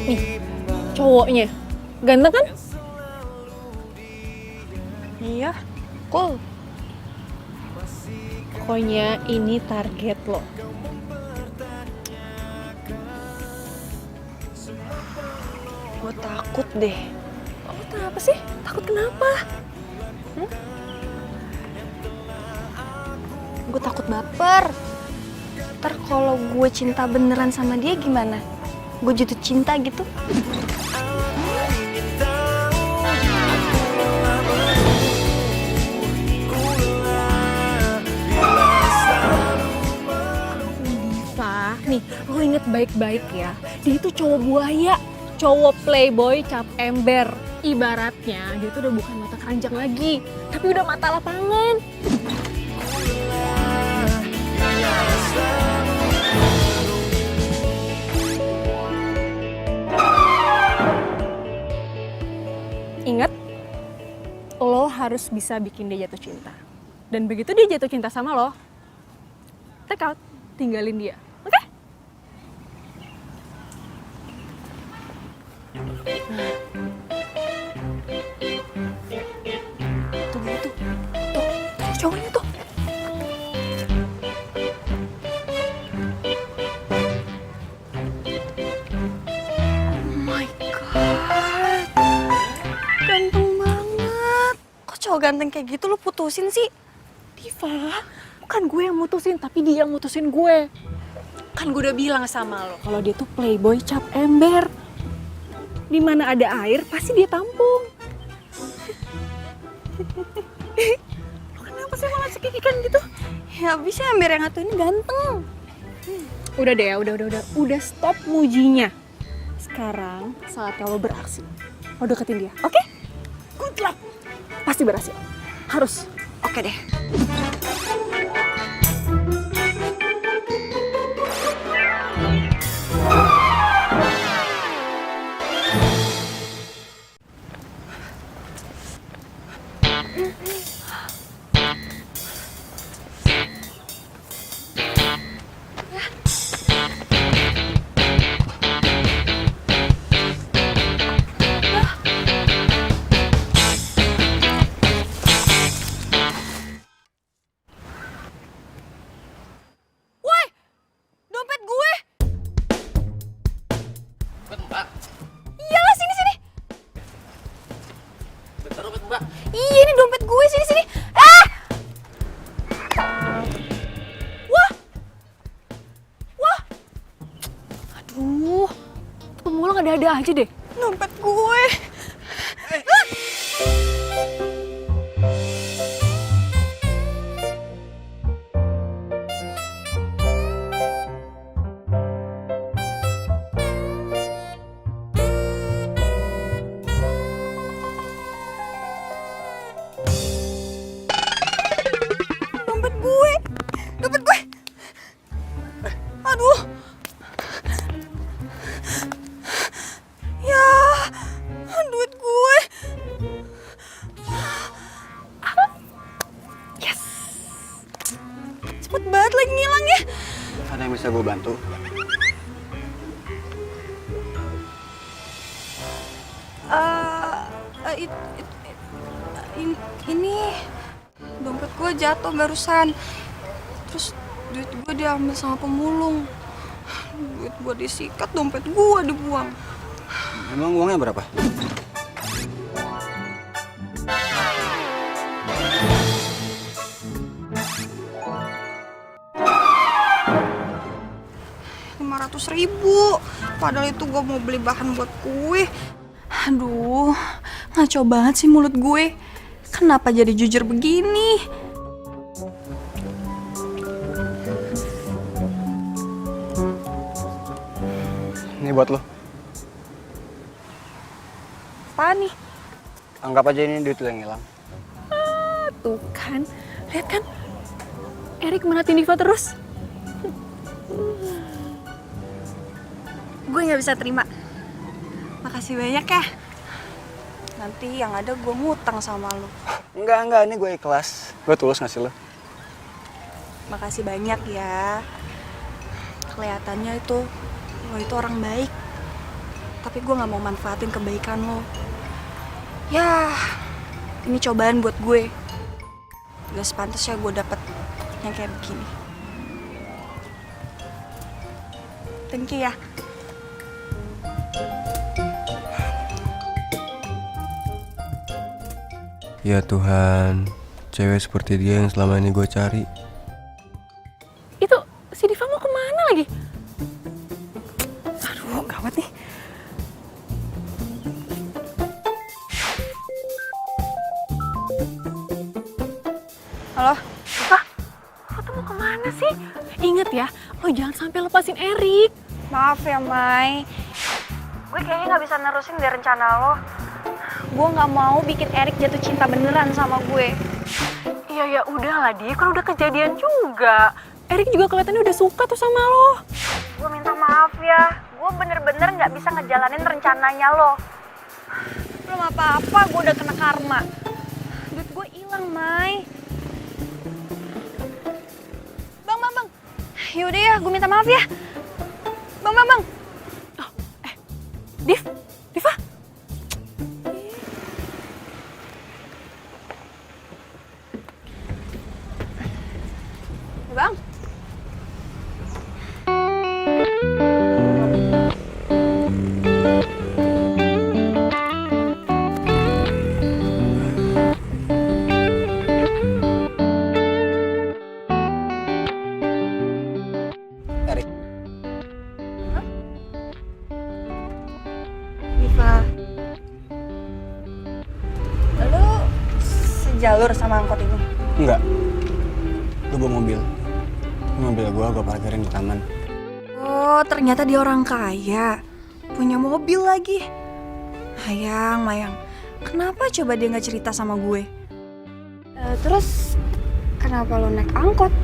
Nih, cowoknya. Ganteng kan? Iya, cool. Pokoknya ini target lo. Gue takut deh. Lo kenapa sih? Takut kenapa? Gue takut baper. Ntar kalau gue cinta beneran sama dia gimana? Gue jatuh cinta gitu. Diva, nih lo inget baik-baik ya. Dia itu cowok buaya, cowok playboy cap ember. Ibaratnya dia tuh udah bukan mata keranjang lagi, tapi udah mata lapangan. Ingat, lo harus bisa bikin dia jatuh cinta. Dan begitu dia jatuh cinta sama lo, take out, tinggalin dia. Oke? Tuh, gitu. Tuh, cowoknya tuh. Oh my God. Ganteng banget. Kok cowok ganteng kayak gitu lo putusin sih? Diva, bukan gue yang mutusin, tapi dia yang mutusin gue. Kan gue udah bilang sama lo, kalau dia tuh playboy cap ember. Di mana ada air, pasti dia tampung. Lo kenapa sih malah cekikikan gitu? Ya bisa ember yang satu ini ganteng. Udah deh, udah stop mujinya. Sekarang saatnya lo beraksi. Lo deketin dia, oke? Good luck. Pasti berhasil. Harus. Oke deh. Dompet gue. Mbak, Iyalah sini. bentar dompet Mbak. Iya ini dompet gue sini. Ah! Wah. Aduh, pemula nggak ada aja deh. Dompet gue. Dompet gue. Aduh. Ya, duit gue. Yes. Cepet banget lagi ngilangnya. Ada yang bisa gue bantu? Ini dompet gue jatuh barusan. Terus duit gue diambil sama pemulung. Duit gue disikat, dompet gue dibuang. Emang uangnya berapa? Rp500.000. Padahal itu gue mau beli bahan buat kue. Aduh, ngaco banget sih mulut gue. Kenapa jadi jujur begini? Ini buat lo. Apa nih? Anggap aja ini duit lo yang hilang. Tuh kan, lihat kan, Erik merhatiin Diva terus. Gue nggak bisa terima. Makasih banyak ya. Nanti yang ada gue ngutang sama lo. Enggak, ini gue ikhlas. Gue tulus ngasih lo. Makasih banyak ya. Kelihatannya itu lo itu orang baik. tapi gue gak mau manfaatin kebaikan lo. Ya, ini cobaan buat gue. Gak sepantasnya gue dapet yang kayak begini. Thank you ya. Ya Tuhan, cewek seperti dia yang selama ini gue cari. Itu si Diva mau kemana lagi? Aduh, gawat nih. Halo? Diva, lo tuh mau kemana sih? Ingat ya, lo jangan sampai lepasin Erik. Maaf ya, Mai. Gue kayaknya gak bisa nerusin deh rencana lo. Gue gak mau bikin Erik jatuh cinta beneran sama gue. Iya ya udahlah Di, kan udah kejadian juga. Erik juga kelihatannya udah suka tuh sama lo. Gue minta maaf ya. Gue bener-bener gak bisa ngejalanin rencananya lo. Belum apa-apa, gue udah kena karma. Duit gue hilang, Mai. Bang. Yaudah ya, gue minta maaf ya. Bang. Oh, Diva. Bang. Erik. Diva. Lu sejalur sama angkot ini? Enggak. Gue bawa mobil. Mobil gue parkirin di taman. Oh, ternyata dia orang kaya. Punya mobil lagi. Mayang. Kenapa coba dia gak cerita sama gue? Terus kenapa lo naik angkot?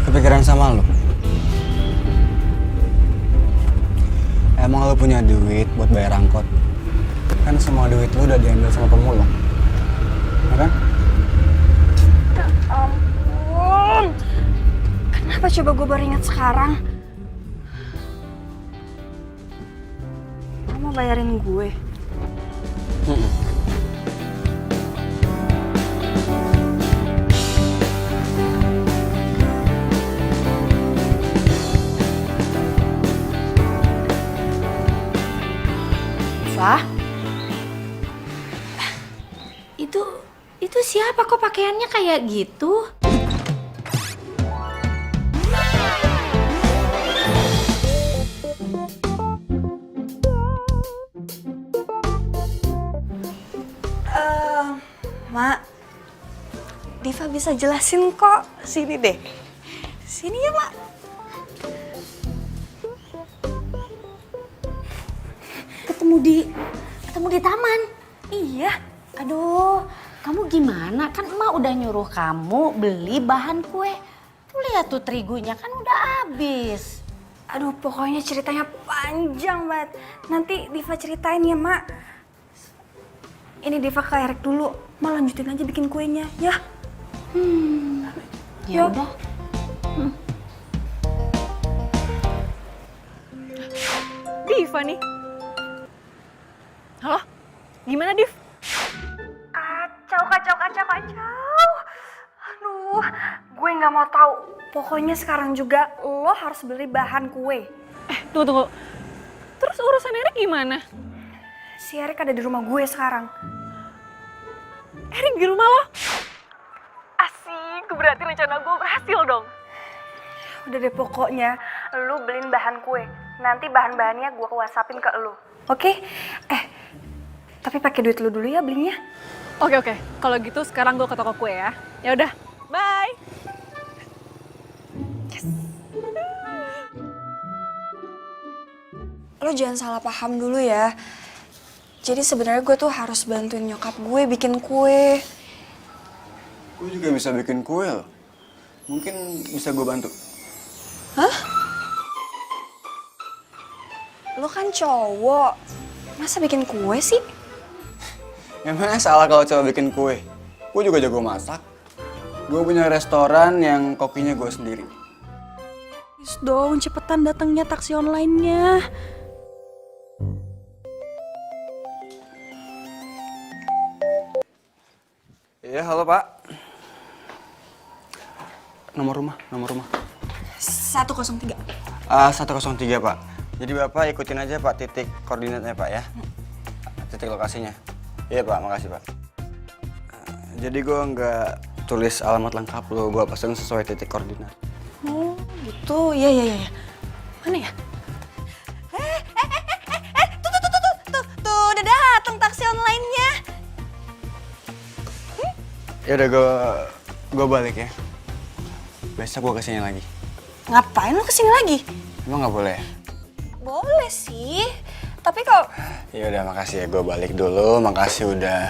Kepikiran sama lo? Emang lo punya duit buat bayar angkot? Kan semua duit lo udah diambil sama pemulung. Ya kan? Ya ampun. Kenapa coba gue baru ingat sekarang? Lo mau bayarin gue? Wah, itu siapa kok pakaiannya kayak gitu? Mak, Diva bisa jelasin kok. Sini deh. Sini ya, Mak. Ketemu di taman. Iya. Aduh, kamu gimana? Kan emak udah nyuruh kamu beli bahan kue. Tuh lihat tuh terigunya kan udah habis. Aduh, pokoknya ceritanya panjang banget. Nanti Diva ceritain ya, Mak. Ini Diva ke Erik dulu. Mak lanjutin aja bikin kuenya, ya. Ya udah. Diva nih. Halo? Gimana, Div? Kacau. Aduh, gue nggak mau tahu. Pokoknya sekarang juga lo harus beli bahan kue. Tunggu. Terus urusan Erik gimana? Si Erik ada di rumah gue sekarang. Erik di rumah lo? Asik, berarti rencana gue berhasil dong. Udah deh, pokoknya lo beliin bahan kue. Nanti bahan-bahannya gue WhatsAppin ke lo. Oke? Tapi pakai duit lo dulu ya belinya. Oke. Kalau gitu sekarang gue ke toko kue ya. Ya udah, bye. Lo jangan salah paham dulu ya. Jadi sebenarnya gue tuh harus bantuin nyokap gue bikin kue. Gue juga bisa bikin kue loh. Mungkin bisa gue bantu. Hah? Lo kan cowok. Masa bikin kue sih? Emangnya salah kalau cowok bikin kue? Gue juga jago masak. Gue punya restoran yang kokinya gue sendiri. Please dong, cepetan datangnya taksi online-nya. Ya, halo Pak. Nomor rumah. 103. 103 Pak. Jadi Bapak ikutin aja Pak titik koordinatnya Pak ya. Titik lokasinya. Iya Pak, makasih Pak. Jadi gue nggak tulis alamat lengkap lo, gue pasang sesuai titik koordinat. Oh gitu, iya. Mana ya? Tuh, udah datang taksi online-nya. Ya udah gue balik ya. Besok gue kesini lagi. Ngapain lu kesini lagi? Emang nggak boleh? Boleh sih, tapi kok... Ya udah makasih ya, gue balik dulu. Makasih udah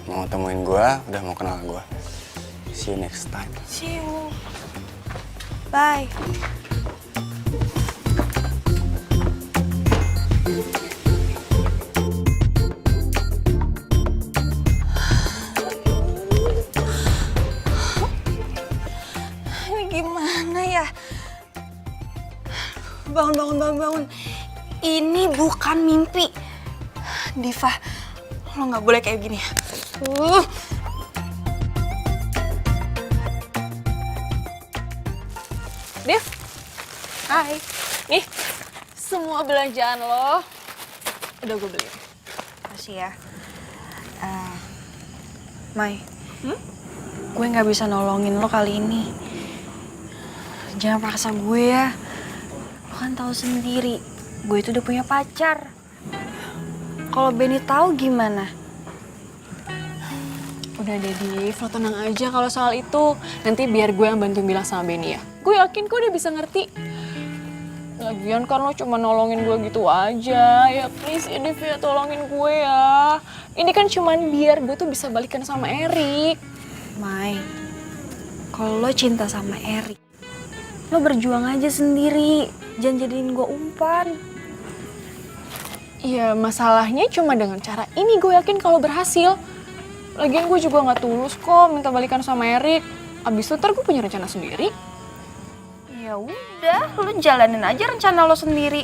mau temuin gue, udah mau kenal gue. See you next time. See you. Bye. Ini gimana ya? Bangun. Ini bukan mimpi. Diva, lo nggak boleh kayak gini. Dev, hai. Nih, semua belanjaan lo udah gue beli. Makasih ya. Mai, gue nggak bisa nolongin lo kali ini. Jangan paksa gue ya. Lo kan tahu sendiri, gue itu udah punya pacar. Kalau Benny tahu gimana? Udah deh, Div, lo tenang aja kalau soal itu. Nanti biar gue yang bantuin bilang sama Benny ya. Gue yakin kok dia bisa ngerti. Lagian kan lo cuma nolongin gue gitu aja. Ya please ya, Div, ya tolongin gue ya. Ini kan cuman biar gue tuh bisa balikan sama Erik. Mai, kalau lo cinta sama Erik, lo berjuang aja sendiri. Jangan jadiin gue umpan. Ya masalahnya cuma dengan cara ini gue yakin kalau berhasil. Lagian gue juga gak tulus kok minta balikan sama Erik. Abis itu ntar gue punya rencana sendiri. Ya udah, lo jalanin aja rencana lo sendiri.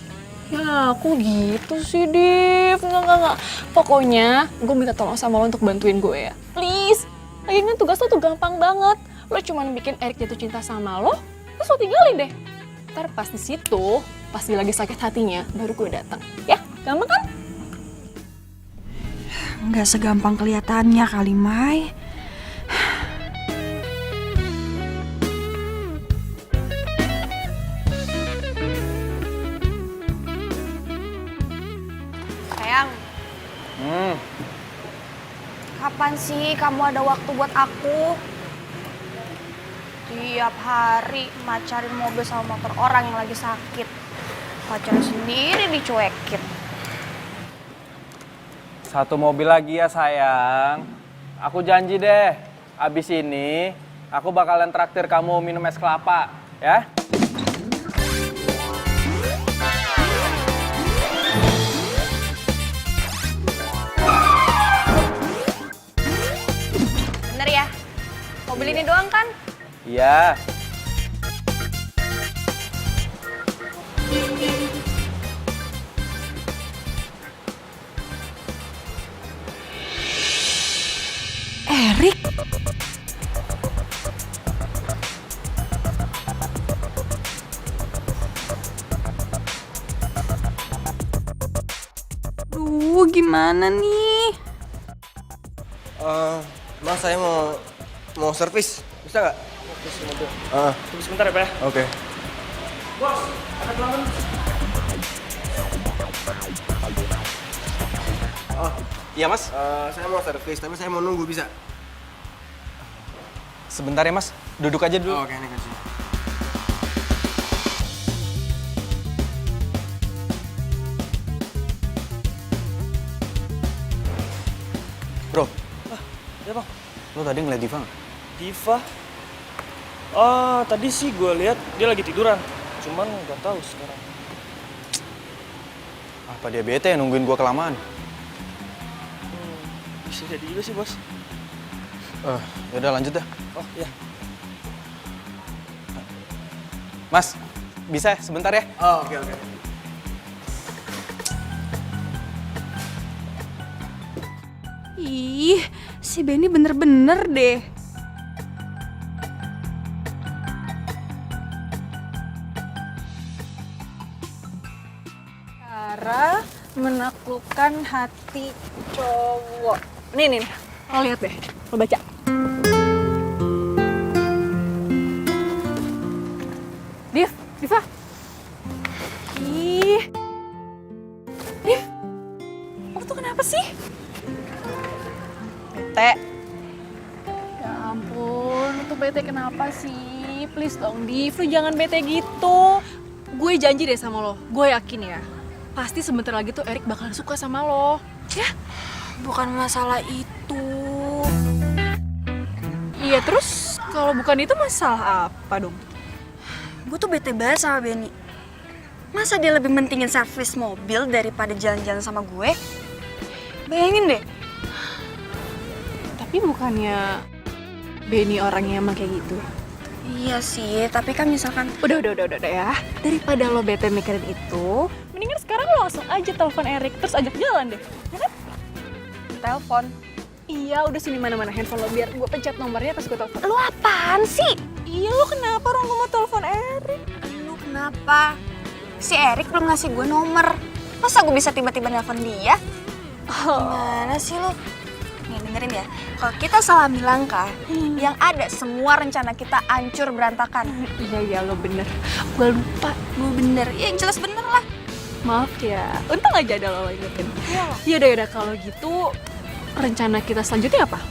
Ya aku gitu sih, Div. Enggak. Pokoknya gue minta tolong sama lo untuk bantuin gue ya. Please. Lagian kan tugas lo tuh gampang banget. Lo cuma bikin Erik jatuh cinta sama lo, terus lo tinggalin deh. Ntar pas di situ, pas dia lagi sakit hatinya, baru gue datang. Ya, gampang kan? Nggak segampang kelihatannya kali, Mai. Sayang. Kapan sih kamu ada waktu buat aku? Tiap hari macarin mobil sama motor orang yang lagi sakit. Pacarnya sendiri dicuekin. Satu mobil lagi ya sayang. Aku janji deh, abis ini aku bakalan traktir kamu minum es kelapa, ya? Bener ya? Mobil ini doang kan? Iya. Erik? Duh, gimana nih? Mas, saya mau servis, bisa nggak? Servis mobil. Tunggu sebentar ya, Pak. Oke. Bos, ada pelanggan. Oh, Iya Mas. saya mau servis, tapi saya mau nunggu, bisa? Sebentar ya Mas, duduk aja dulu. Oke, ini kunci. Bro, Ya, Bang. lo tadi ngeliat Diva nggak? Diva? Oh, tadi sih gue lihat dia lagi tiduran. Cuman nggak tahu sekarang. Apa dia bete ya nungguin gua kelamaan? Bisa jadi juga sih, Bos. Yaudah lanjut dah. Oh, iya. Mas, bisa ya sebentar ya? Oh, oke. Ih, Si Benny bener-bener deh. Cara menaklukkan hati cowok. Nih, lo lihat deh, lo baca. Diva. Ih. Div, lo tuh kenapa sih? Bete. Ya ampun, lo tuh bete kenapa sih? Please dong, Div, lo jangan bete gitu. Gue janji deh sama lo, gue yakin ya. Pasti sebentar lagi tuh Erik bakal suka sama lo. Ya? Bukan masalah itu. Iya, terus kalau bukan itu masalah apa dong? Gue tuh bete banget sama Benny. Masa dia lebih mentingin servis mobil daripada jalan-jalan sama gue? Bayangin deh. Tapi bukannya Benny orangnya emang kayak gitu? Iya sih, tapi kan misalkan... Udah ya. Daripada lo bete mikirin itu, mendingan sekarang lo langsung aja telepon Erik, terus ajak jalan deh. Ya kan? Telepon. Iya, udah sini mana-mana handphone lo, biar gue pencet nomornya pas gue telepon. Lu apaan sih? Iya, lo kenapa orang gue mau telepon Erik? Lu kenapa? Si Erik belum ngasih gue nomor. Masa gue bisa tiba-tiba nelfon dia? Gimana sih lu? Nih dengerin ya, kalau kita salah melangkah, yang ada semua rencana kita hancur berantakan. Iya, lo bener. Gue lupa. Gue bener, ya yang jelas bener lah. Maaf ya, untung aja ada lo ingetin. Yaudah, kalau gitu rencana kita selanjutnya apa?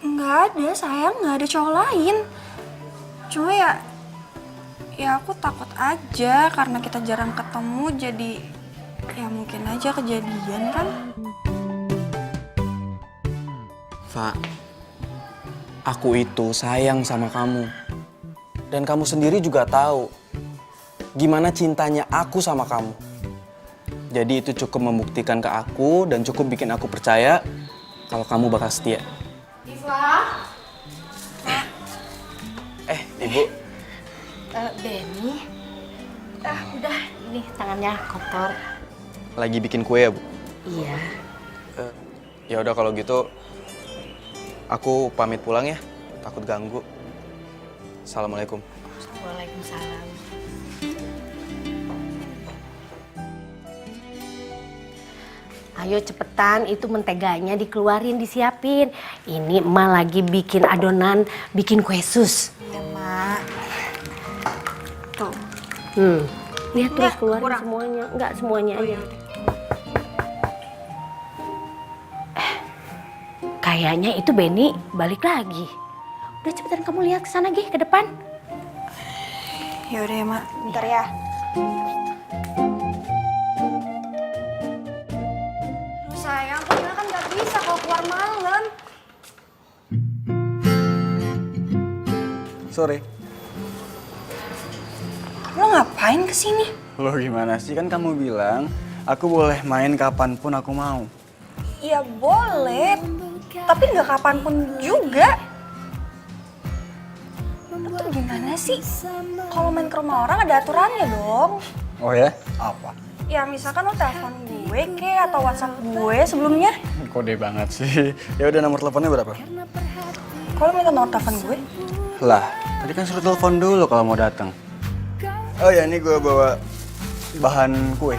Nggak ada sayang, nggak ada cowok lain. Cuma ya aku takut aja karena kita jarang ketemu, jadi ya mungkin aja kejadian kan. Fa, aku itu sayang sama kamu. Dan kamu sendiri juga tahu gimana cintanya aku sama kamu. Jadi itu cukup membuktikan ke aku dan cukup bikin aku percaya kalau kamu bakal setia. Ibu. Benny. Udah, ini tangannya kotor. Lagi bikin kue ya, Bu? Iya. Ya udah kalau gitu aku pamit pulang ya. Takut ganggu. Assalamualaikum. Waalaikumsalam. Ayo cepetan, itu menteganya dikeluarin, disiapin. Ini emak lagi bikin adonan, bikin kue sus. Ya mak. Tuh. Lihat tuh, Enggak, keluarin kurang. semuanya. Enggak, semuanya aja. Kayaknya itu Benny balik lagi. Udah cepetan kamu lihat ke sana, Gi, ke depan. Ya udah ya mak, bentar ya. Duh sayang, Kamila kan nggak bisa kalau keluar malam. Sore. Lo ngapain kesini? Lo gimana sih? Kan kamu bilang aku boleh main kapanpun aku mau. Ya boleh, tapi nggak kapanpun juga. Lu tuh gimana sih? Kalau main ke rumah orang ada aturannya dong. Oh ya? Apa? Ya misalkan lu telepon gue atau WhatsApp gue sebelumnya. Kode banget sih. Ya udah, nomor teleponnya berapa? Kalau minta nomor telepon gue, Lah, tadi kan suruh telepon dulu kalau mau datang. Oh ya, ini gue bawa bahan kue.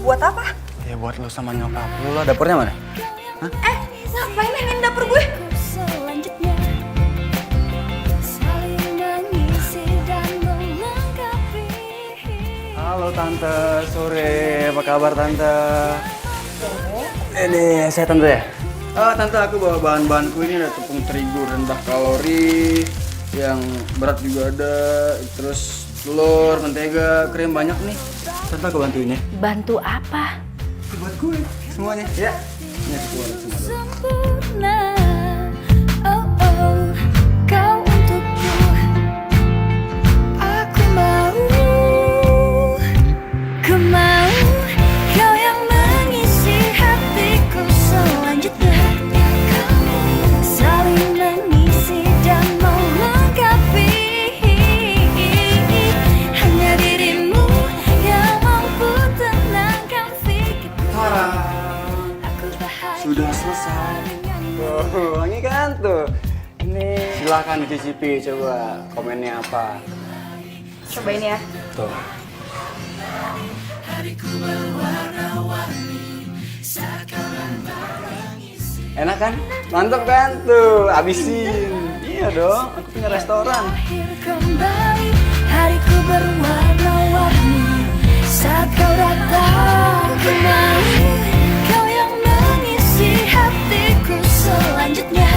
buat apa? Ya buat lu sama nyokap lu lah. Dapurnya mana? Hah? Ngapain nanyain dapur gue? Halo Tante, sore. Apa kabar Tante? Ini saya Tante ya? Oh Tante, aku bawa bahan-bahan kue ini. Ada tepung terigu rendah kalori, yang berat juga ada, terus telur, mentega, krim banyak nih. Tante aku bantuin ya. Bantu apa? Buat kue semuanya. Ya. Ini aku buat semua. Sempurna, oh oh, kau untukku. Aku mau kau yang mengisi hatiku selanjutnya. Saling mengisi dan melengkapi. Hanya dirimu yang mampu tenangkan pikirku. Aku bahagia. Sudah selesai. Oh, wangi kan tuh. Ini silakan dicicipi, coba komennya apa. Cobain ya. Tuh. Enak kan? Mantap kan tuh, habisin. Iya dong, aku punya restoran. Akhir kembali hariku berwarna-warni saat kau datang kembali. Kau yang mengisi hatiku selanjutnya.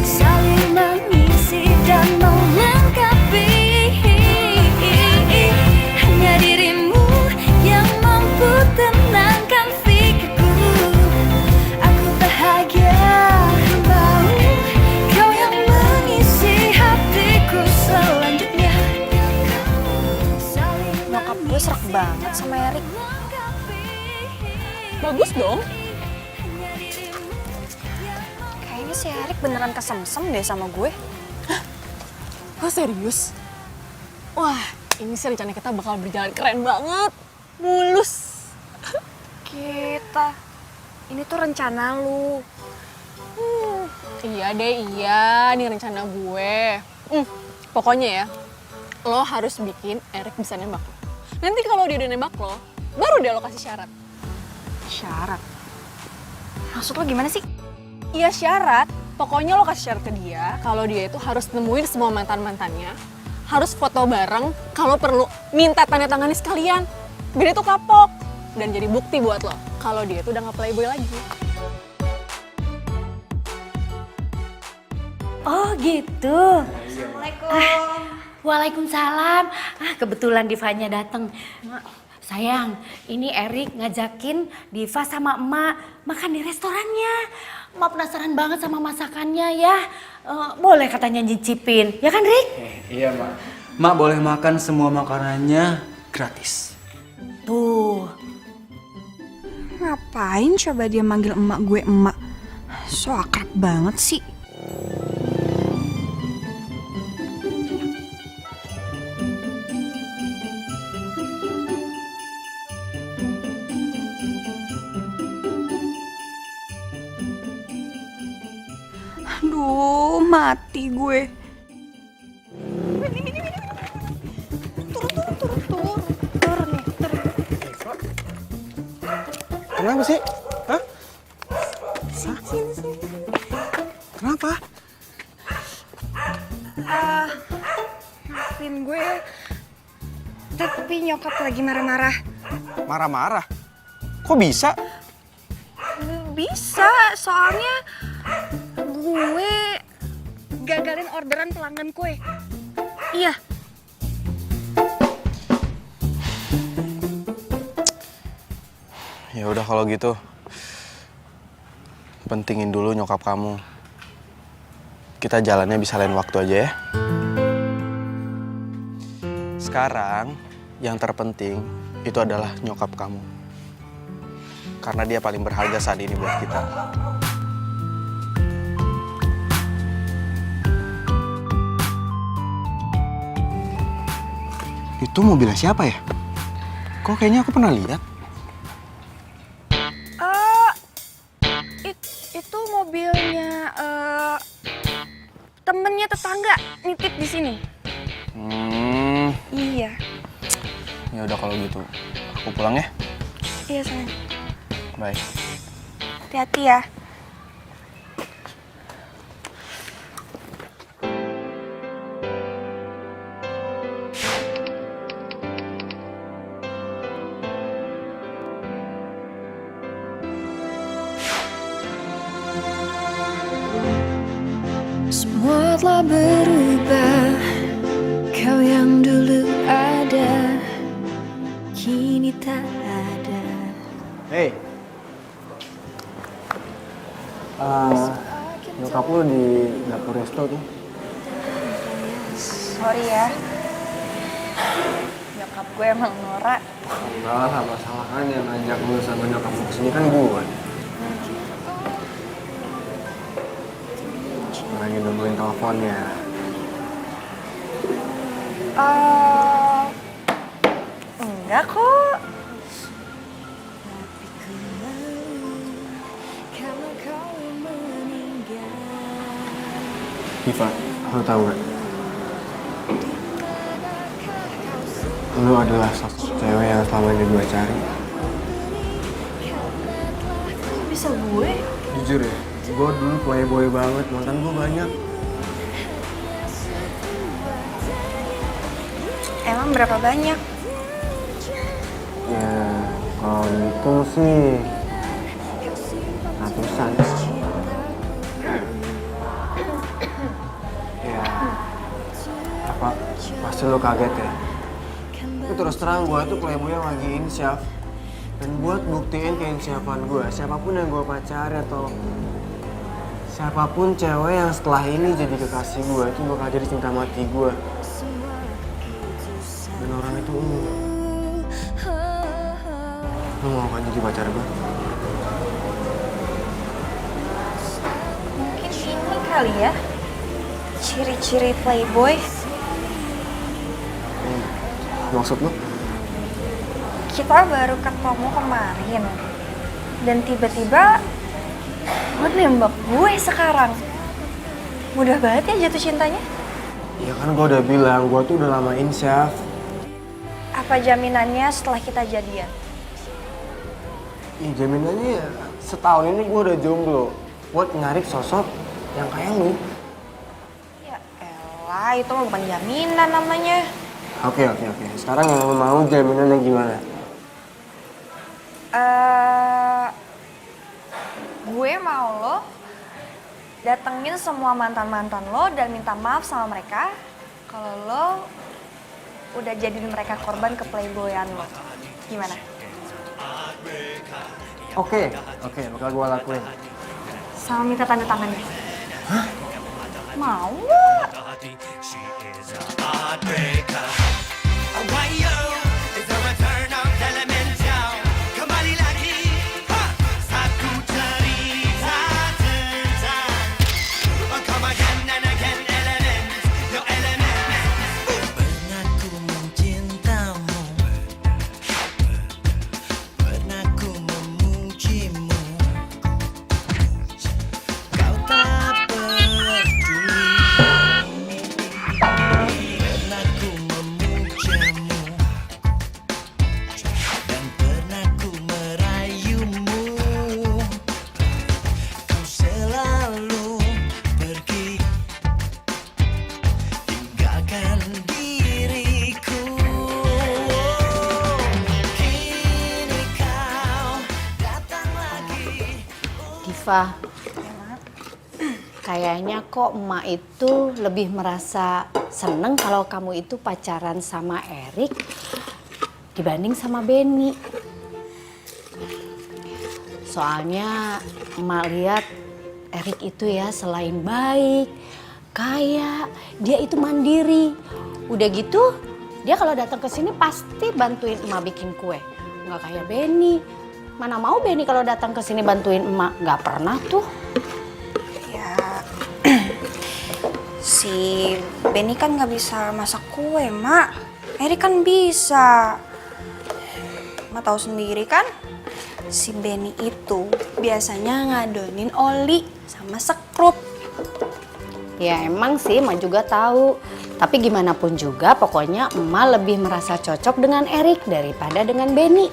Saling mengisi dan melengkapi. Hanya dirimu yang mampu tenangkan pikirku. Aku bahagia kembali. Kau yang mengisi hatiku selanjutnya. Nyokap gue serak banget sama Erik. Bagus dong. Kayaknya si Erik beneran kesemsem deh sama gue. Oh serius? Wah, ini sih rencana kita bakal berjalan keren banget. Mulus. Kita, ini tuh rencana lu. Iya deh, iya. Ini rencana gue. Pokoknya ya, lo harus bikin Erik bisa nembak lo. Nanti kalau dia udah nembak lo, baru dia lo kasih syarat. Syarat? Maksud lo gimana sih? Iya syarat. Pokoknya lo kasih syarat ke dia kalau dia itu harus nemuin semua mantan-mantannya, harus foto bareng, kalau perlu minta tanda tangannya sekalian. Biar itu kapok dan jadi bukti buat lo kalau dia itu udah nggak playboy lagi. Oh gitu. Waalaikumsalam. Kebetulan Divanya datang. Sayang, ini Erik ngajakin Diva sama emak makan di restorannya. Emak penasaran banget sama masakannya ya. Boleh katanya nyicipin, ya kan Rik? Iya, Mak. Mak boleh makan semua makanannya gratis. Tuh. Ngapain coba dia manggil emak gue emak? So akrab banget sih. Aduh, mati gue. Turun nih. Kenapa sih? Hah? Kenapa? Maafin gue. Tapi nyokap lagi marah-marah. Marah-marah? Kok bisa? Bisa, soalnya gue gagalin orderan pelanggan kue. Iya. Ya udah kalau gitu, pentingin dulu nyokap kamu. Kita jalannya bisa lain waktu aja ya. Sekarang yang terpenting itu adalah nyokap kamu. Karena dia paling berharga saat ini buat kita. Itu mobilnya siapa ya? Kok kayaknya aku pernah lihat? Itu mobilnya temennya tetangga nitip di sini. Iya. Ya udah kalau gitu, aku pulang ya. Iya sayang. Bye. Hati-hati ya. Semua telah berubah, kau yang dulu ada, kini tak ada. Hey. Nyokap lu di dapur resto tuh. Sorry ya. Nyokap gue emang norak. Enggak lah, masalah kan yang ngajak lu sama nyokap lu kesini kan gue. Lagi nungguin teleponnya. Enggak kok. Diva, lu tahu gak? Lu adalah sosok cewek yang selama ini gue cari. Kok bisa gue? Jujur ya, gue dulu playboy banget, mantan gue banyak. Emang berapa banyak? Ya, kalau itu sih ratusan. Ya, apa pasti lo kaget ya? Tapi terus terang gue tuh playboy yang lagi insyaf. Dan buat buktiin keinsyafan gue, siapapun yang gue pacari atau siapapun cewek yang setelah ini jadi kekasih gue itu bakal jadi cinta mati gue. Dan orang itu lu mau kan jadi pacar gue? Mungkin ini kali ya. Ciri-ciri playboy. Maksud lu? Kita baru ketemu kemarin. Dan tiba-tiba lo nembak gue sekarang. Mudah banget ya jatuh cintanya. Ya kan gue udah bilang, gue tuh udah lama insyaf. Apa jaminannya setelah kita jadian? Ih, jaminannya ya setahun ini gue udah jomblo buat nyari sosok yang kayak lu. Ya elah, itu mah bukan jaminan namanya. Oke. Sekarang yang lu mau jaminannya gimana? Gue mau lo datengin semua mantan-mantan lo dan minta maaf sama mereka kalau lo udah jadiin mereka korban ke playboyan lo. Gimana? Oke, bakal gue lakuin. Sama minta tanda tangannya. Hah? Mau nggak? Diva, kayaknya kok emak itu lebih merasa seneng kalau kamu itu pacaran sama Erik dibanding sama Benny. Soalnya emak lihat Erik itu ya selain baik, kaya, dia itu mandiri. Udah gitu, dia kalau datang ke sini pasti bantuin emak bikin kue. Nggak kayak Benny. Mana mau Benny kalau datang ke sini bantuin emak, nggak pernah tuh. Ya, si Benny kan nggak bisa masak kue, Mak. Erik kan bisa. Ma tahu sendiri kan, si Benny itu biasanya ngadonin oli sama sekrup. Ya emang sih emak juga tahu. Tapi gimana pun juga pokoknya emak lebih merasa cocok dengan Erik daripada dengan Benny.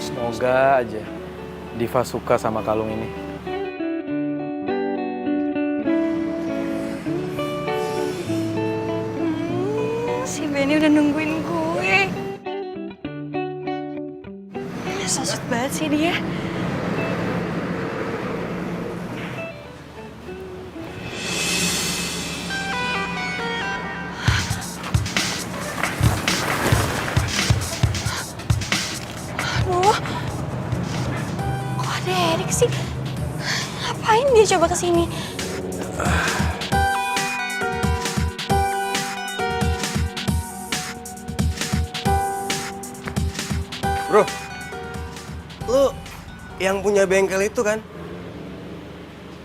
Semoga aja Diva suka sama kalung ini. Si Benny udah nungguin gue. So sweet banget sih dia. Aduh, kok ada Erik sih? Ngapain dia coba kesini? Bro, lu yang punya bengkel itu kan?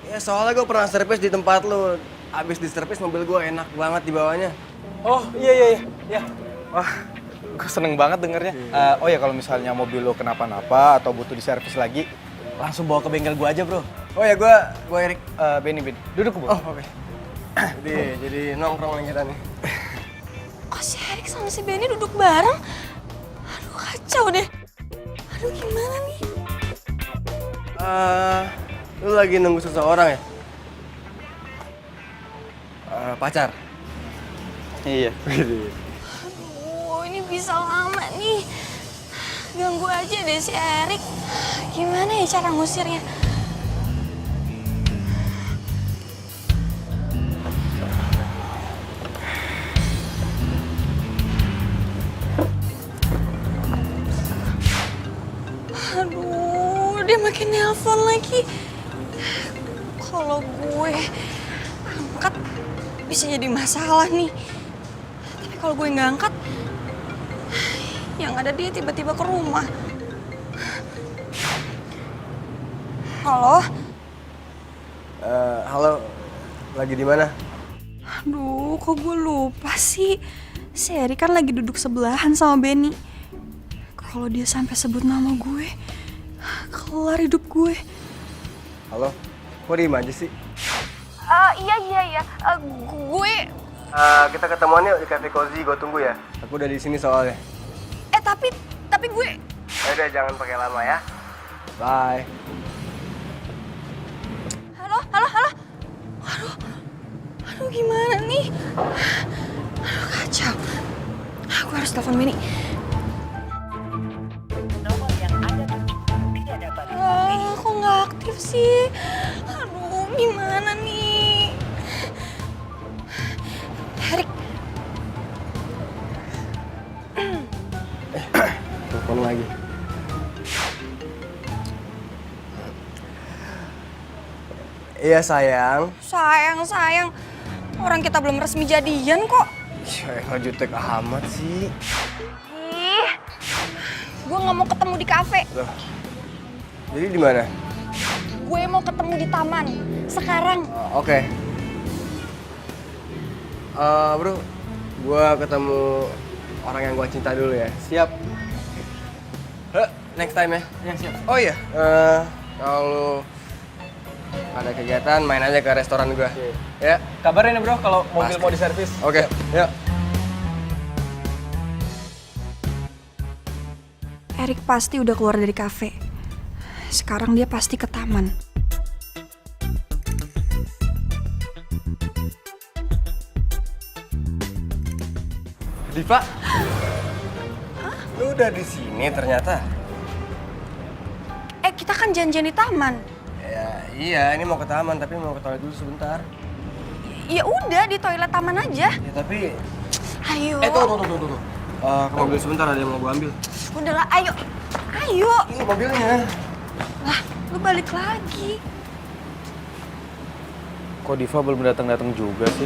Ya soalnya gue pernah servis di tempat lu. Abis di servis mobil gue enak banget di bawahnya. Oh iya. Wah, gue seneng banget dengernya. Oh ya kalau misalnya mobil lo kenapa-napa atau butuh diservis lagi, langsung bawa ke bengkel gue aja bro. Oh ya gue Erik. Benny, duduk ke bawah. Oh oke. Jadi nongkrong lagi kita nih. Kok si Erik sama si Benny duduk bareng? Aduh kacau deh. Aduh gimana nih? Lu lagi nunggu seseorang ya? Pacar? Iya. Aduh ini bisa lama nih. Ganggu aja deh si Erik. Gimana ya cara ngusirnya? Aduh, dia makin nelpon lagi. Kalau gue angkat bisa jadi masalah nih. Tapi kalau gue nggak angkat, yang ada dia tiba-tiba ke rumah. Halo? Halo, lagi di mana? Aduh, kok gue lupa sih. Si Erik kan lagi duduk sebelahan sama Benny. Kalau dia sampai sebut nama gue, kelar hidup gue. Halo, kok diem aja sih? Iya. Gue... Kita ketemuan yuk di Cafe Cozy, gue tunggu ya. Aku udah di sini soalnya. Tapi gue... Udah jangan pakai lama ya. Bye. Halo? Aduh gimana nih? Aduh kacau. Aku harus telepon Benny. Kok nggak aktif sih? Aduh gimana nih? Erik. Telepon lagi. Iya sayang. Sayang. Orang kita belum resmi jadian kok. Ya jutek amat sih. Ih, gue nggak mau ketemu di kafe. Loh. Jadi di mana? Gue mau ketemu di taman. Sekarang. Oke. Bro, gue ketemu orang yang gue cinta dulu ya. Siap. Next time ya. Ya siap. Oh iya, kalau ada kegiatan main aja ke restoran gue. Ya. Kabarin ya bro kalau mobil Pasti. mau diservis. Oke. Yuk. Erik pasti udah keluar dari kafe. Sekarang dia pasti ke taman. Diva. Lu udah di sini ternyata. Kita kan janjian di taman. Ya, iya, ini mau ke taman tapi mau ke toilet dulu sebentar. Ya udah di toilet taman aja. Ya tapi Ayo. Tunggu. Ke mobil sebentar ada yang mau gue ambil. Udahlah, ayo. Ini mobilnya. Lah, lu balik lagi. Kok Diva belum datang-datang juga sih?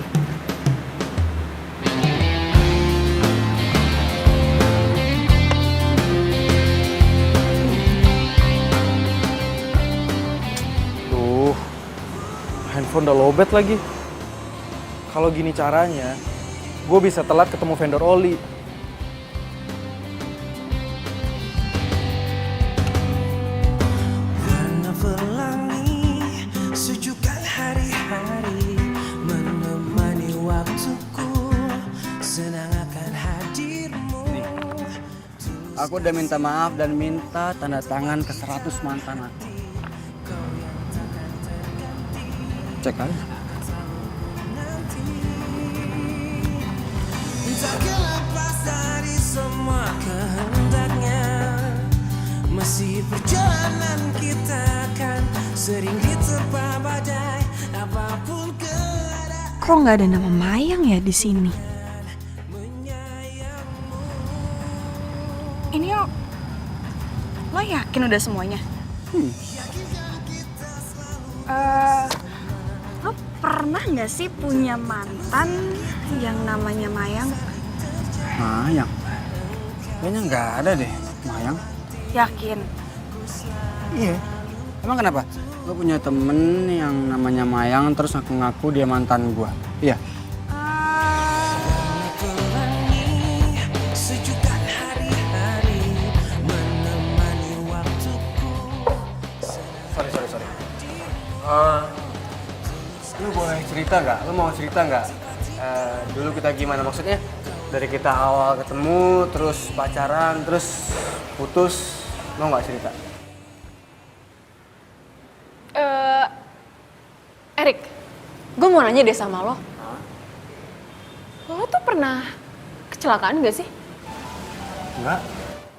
Duh, handphone udah lowbat lagi. Kalau gini caranya, gue bisa telat ketemu vendor oli. Warna pelangi, sejukkan hari-hari, menemani waktuku, senang akan hadirmu. Aku udah minta maaf dan minta tanda tangan ke 100 mantan aku. Cek kan? Tak lepas dari semua kehendaknya, masih perjalanan kita kan sering diterpa badai apapun keadaan. Kok nggak ada nama Mayang ya di sini? Ini lo yakin udah semuanya? Lo pernah nggak sih punya mantan yang namanya Mayang? Mayang? Kayaknya nggak ada deh, Mayang. Yakin? Iya. Emang kenapa? Gue punya temen yang namanya Mayang terus ngaku-ngaku dia mantan gue. Iya. Sejukkan hari-hari, menemani waktuku. Sorry. Lu boleh cerita nggak? Lu mau cerita nggak? Dulu kita gimana maksudnya? Dari kita awal ketemu, terus pacaran, terus putus, mau nggak cerita? Erik, gue mau nanya deh sama lo. Lo tuh pernah kecelakaan gak sih? Enggak.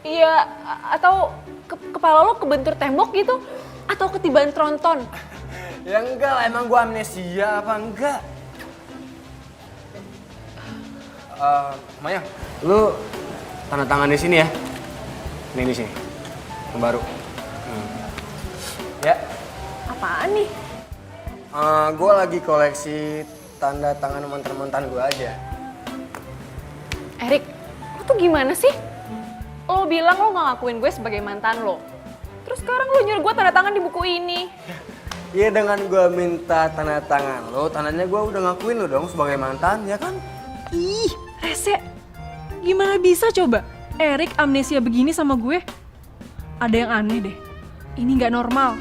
Iya, atau kepala lo kebentur tembok gitu? Atau ketibaan tronton? Ya enggak lah, emang gua amnesia apa enggak? Mayang, lu tanda tangan di sini ya. Ini di sini, yang baru. Ya. Apaan nih? Gue lagi koleksi tanda tangan mantan-mantan gue aja. Erik, lo tuh gimana sih? Lo bilang lo gak ngakuin gue sebagai mantan lo. Terus sekarang lo nyuruh gue tanda tangan di buku ini. Iya, dengan gue minta tanda tangan lo, tandanya gue udah ngakuin lo dong sebagai mantan, ya kan? Ih, rese. Gimana bisa coba? Erik amnesia begini sama gue? Ada yang aneh deh. Ini nggak normal.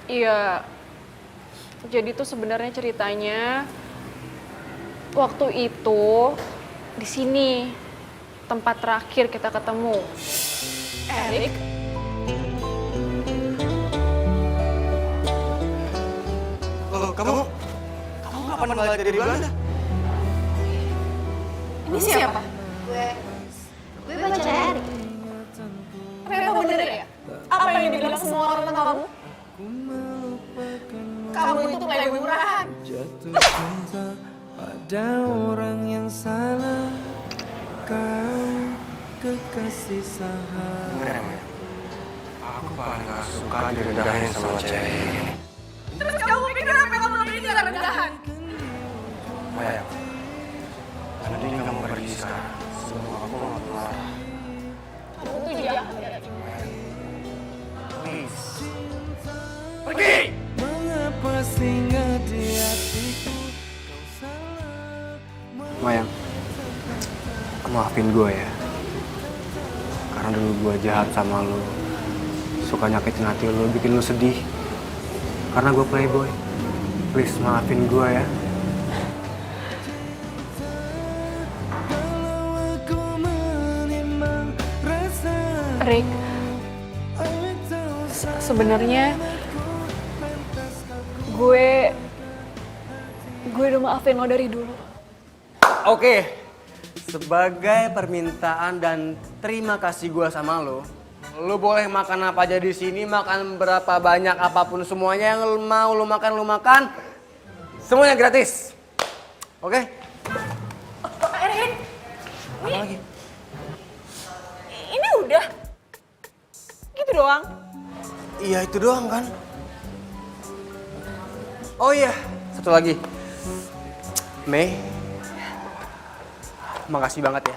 Iya, jadi tuh sebenarnya ceritanya waktu itu di sini tempat terakhir kita ketemu. Erik, Oh, kamu kapan balik dari Belanda? ini siapa? Gue pacar Erik. Ternyata bener ya? Apa yang dibilang semua orang tentang kamu? Kamu itu playboy murahan. Jatuh cinta pada orang yang salah, kau kekasih sahabat. Aku paling gak suka direndahin sama cewek. Terus kamu pikir apa yang kamu lakuin gak rendahan? Mayang, mending kamu pergi sekarang. Semua aku gak marah. Kamu tuh jahat ya. Please. Mengapa singgah di hatiku kau salah. Mayang, maafin gue ya. Karena dulu gue jahat sama lo. Suka nyakitin hati lo, bikin lo sedih. Karena gue playboy. Please maafin gue ya. Rick, sebenarnya gue udah maafin lo dari dulu. Oke, sebagai permintaan dan terima kasih gue sama lo boleh makan apa aja di sini, makan berapa banyak apapun semuanya yang lo mau lo makan. Semuanya gratis. Oke? Erik, Apa lagi? ini udah. Gitu doang. Iya itu doang kan? Oh iya, satu lagi. Mei, makasih banget ya.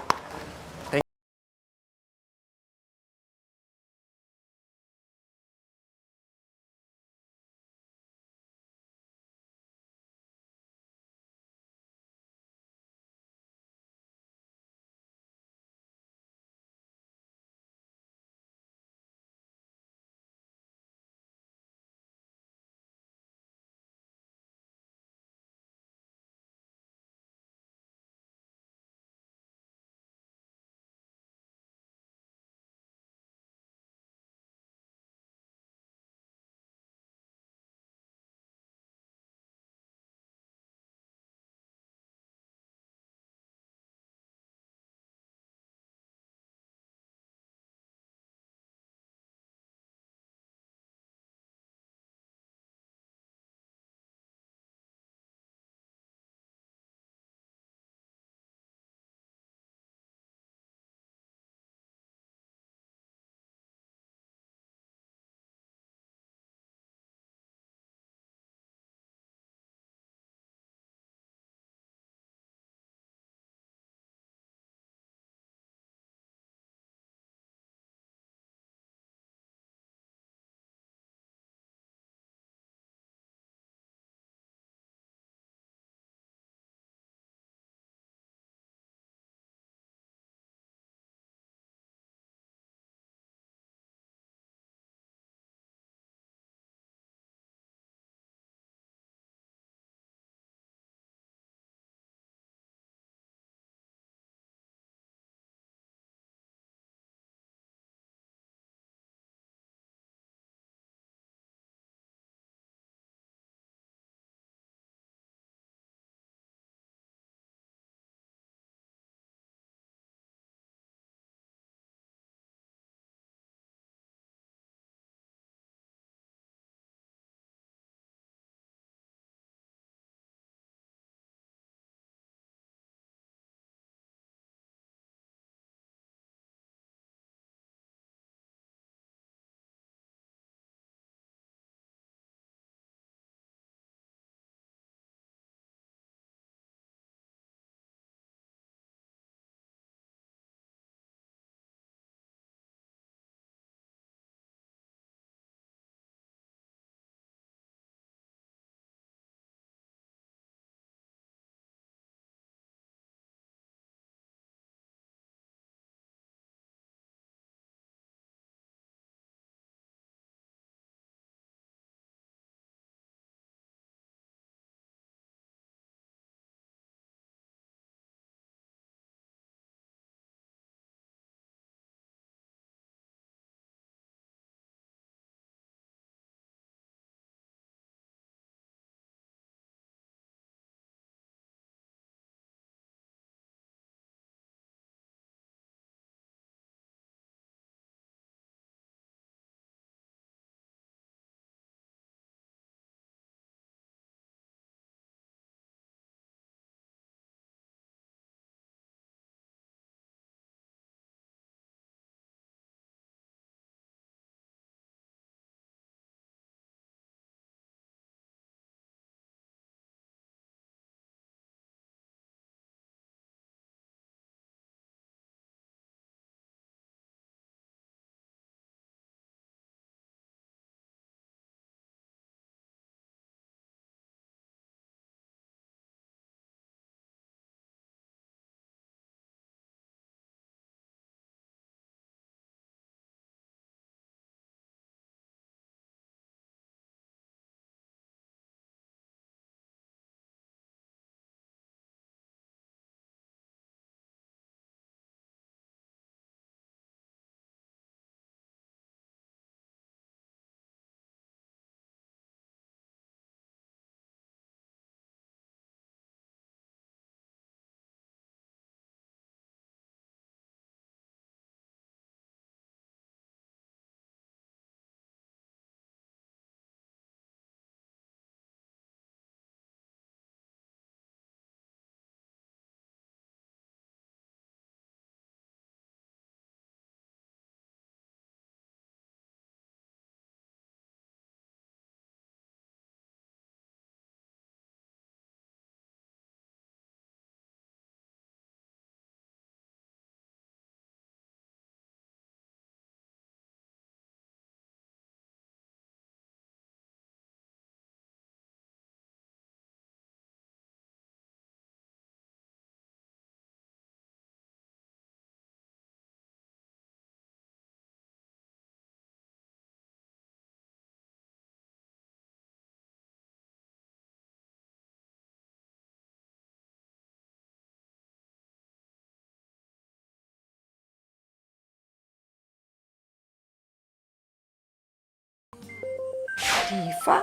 Diva?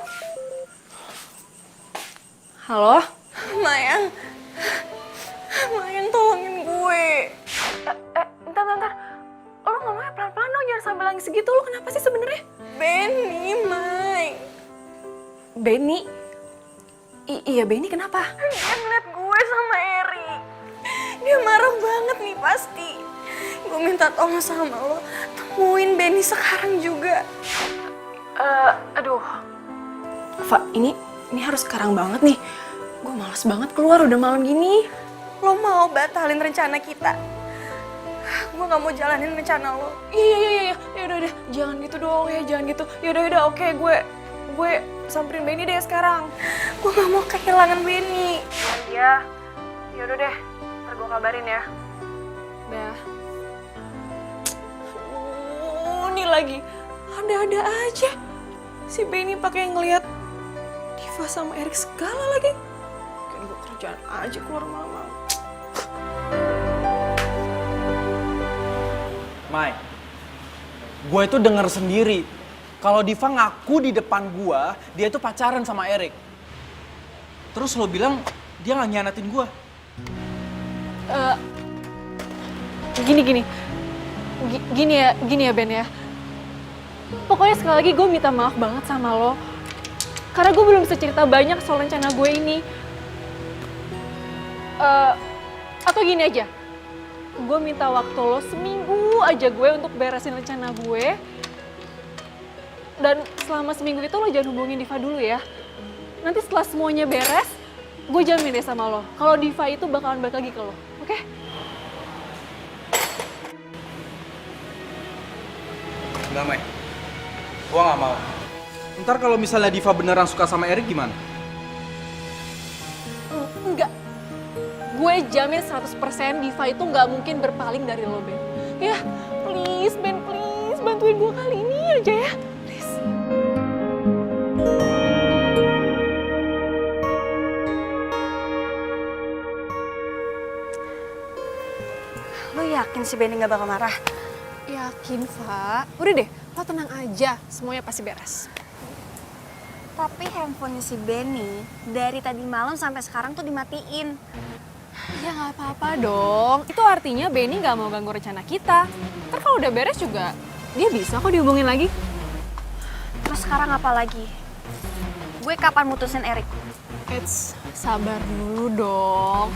Halo? Mayang. Mayang tolongin gue. Bentar. Lo ngomongnya pelan-pelan dong, jangan sambil nangis segitu. Lo kenapa sih sebenarnya? Benny, May. Benny? Iya, Benny kenapa? Dia ngeliat gue sama Eri. Dia marah banget nih pasti. Gue minta tolong sama lo, temuin Benny sekarang juga. Aduh. Fa, ini harus sekarang banget nih. Gue malas banget keluar udah malam gini. Lo mau batalin rencana kita? Gue gak mau jalanin rencana lo. Iya. Yaudah. Jangan gitu dong ya, jangan gitu. Yaudah, oke, gue samperin Benny deh sekarang. Gue gak mau kehilangan Benny. Iya. Yaudah deh, ntar gue kabarin ya. Dah. Ini lagi ada-ada aja. Si Benny pakai ngeliat Diva sama Erik segala lagi. Kan gue kerjaan aja keluar malam-malam. Mai, gue itu denger sendiri kalau Diva ngaku di depan gue dia itu pacaran sama Erik. Terus lo bilang dia nggak nyianatin gue. Gini ya Ben ya. Pokoknya sekali lagi gue minta maaf banget sama lo. Karena gue belum bisa cerita banyak soal rencana gue ini. Atau gini aja. Gue minta waktu lo seminggu aja gue untuk beresin rencana gue. Dan selama seminggu itu lo jangan hubungin Diva dulu ya. Nanti setelah semuanya beres, gue jamin deh sama lo. Kalau Diva itu bakalan balik lagi ke lo, oke? Enggak, Mai. Gue nggak mau. Ntar kalau misalnya Diva beneran suka sama Erik gimana? Enggak. Gue jamin 100% Diva itu nggak mungkin berpaling dari lo, Ben. Ya, please, Ben, please. Bantuin gue kali ini aja ya. Please. Lo yakin si Benny gak bakal marah? Yakin, Fa. Udah deh, lo tenang aja. Semuanya pasti beres. Tapi handphonenya si Benny dari tadi malam sampai sekarang tuh dimatiin. Ya nggak apa-apa dong. Itu artinya Benny nggak mau ganggu rencana kita. Ntar kalau udah beres juga, dia bisa kok dihubungin lagi. Terus sekarang apa lagi? Gue kapan mutusin Erik? Sabar dulu dong.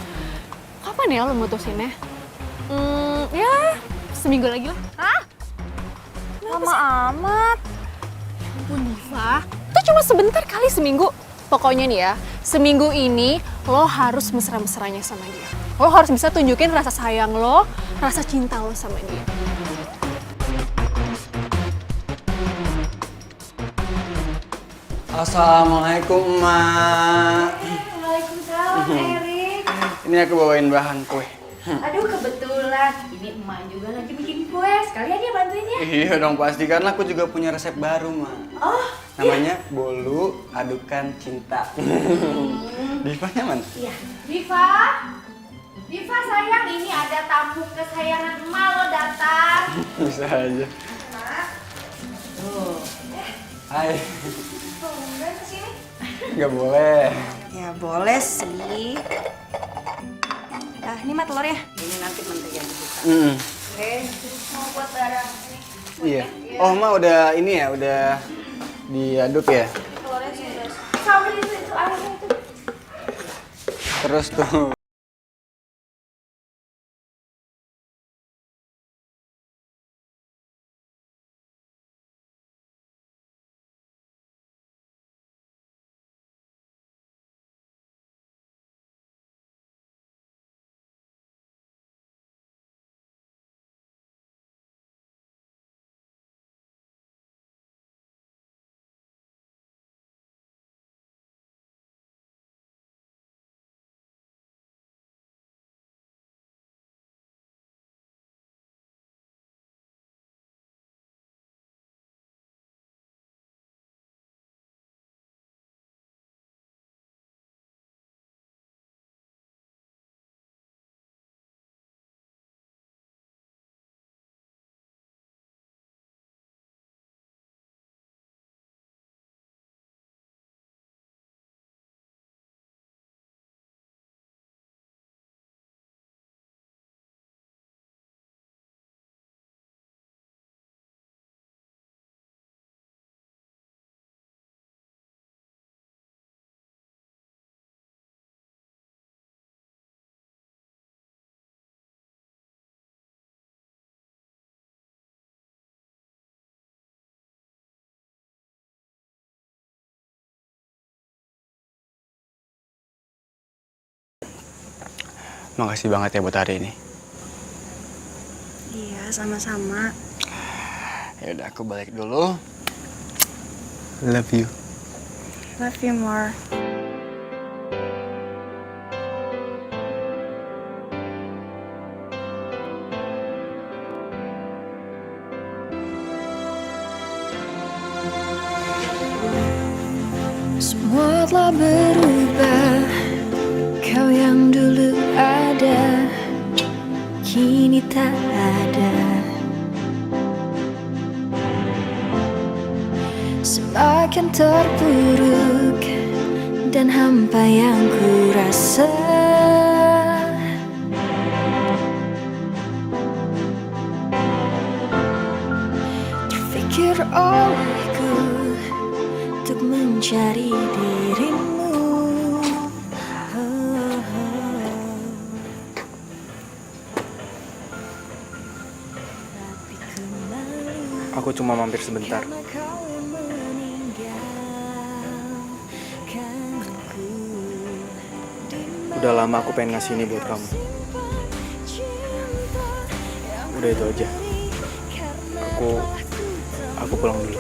Kapan ya lo mutusinnya? Ya seminggu lagi lah. Hah? Lama amat. Ampun Diva, itu cuma sebentar kali seminggu. Pokoknya nih ya, seminggu ini lo harus mesra-mesranya sama dia. Lo harus bisa tunjukin rasa sayang lo, rasa cinta lo sama dia. Assalamualaikum, Mak. Waalaikumsalam, Erik. Ini aku bawain bahan kue. Aduh, kebetulan. Ini emak juga lagi bikin kue. Sekalian ya bantuin ya. Iya dong, pasti karena aku juga punya resep baru, Mak. Oh, Namanya bolu adukan cinta. Divanya mana? iya. Diva sayang, ini ada tamu kesayangan emak lo datang. Bisa aja. Tuh. Hai. Tumben kesini. Nggak boleh. Ya boleh sih. Nah, ini mah telurnya. Ini nanti menteri yang dibuka. Oke. Mau buat barang ini. Iya. Oh, Ma udah ini ya, udah diaduk ya. Telurnya sudah. Sampai di situ airnya itu. Terus tuh makasih banget ya buat hari ini. Iya, sama-sama. Ya udah, aku balik dulu. Love you. Love you more. Semua telah berubah, kau yang dulu ada, kini tak ada. Semakin terpuruk dan hampa yang ku rasa. Terfikir olehku untuk mencari dirimu. Tapi ku malu Aku cuma mampir sebentar. karena kau yang meninggalkanku. Udah lama aku pengen ngasih ini buat kamu. Udah itu aja. Aku pulang dulu.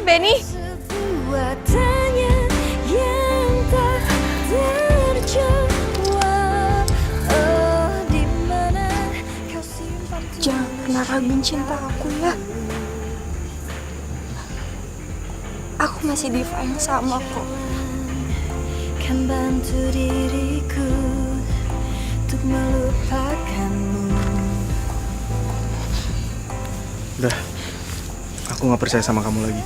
Benny, Sebuah tanya yang tak terjawab. Oh, di mana kau simpan jangan pernah raguin cinta aku ya. Aku masih Diva yang sama kok. kan bantu diriku untuk melupakanmu. Udah, aku gak percaya sama kamu lagi.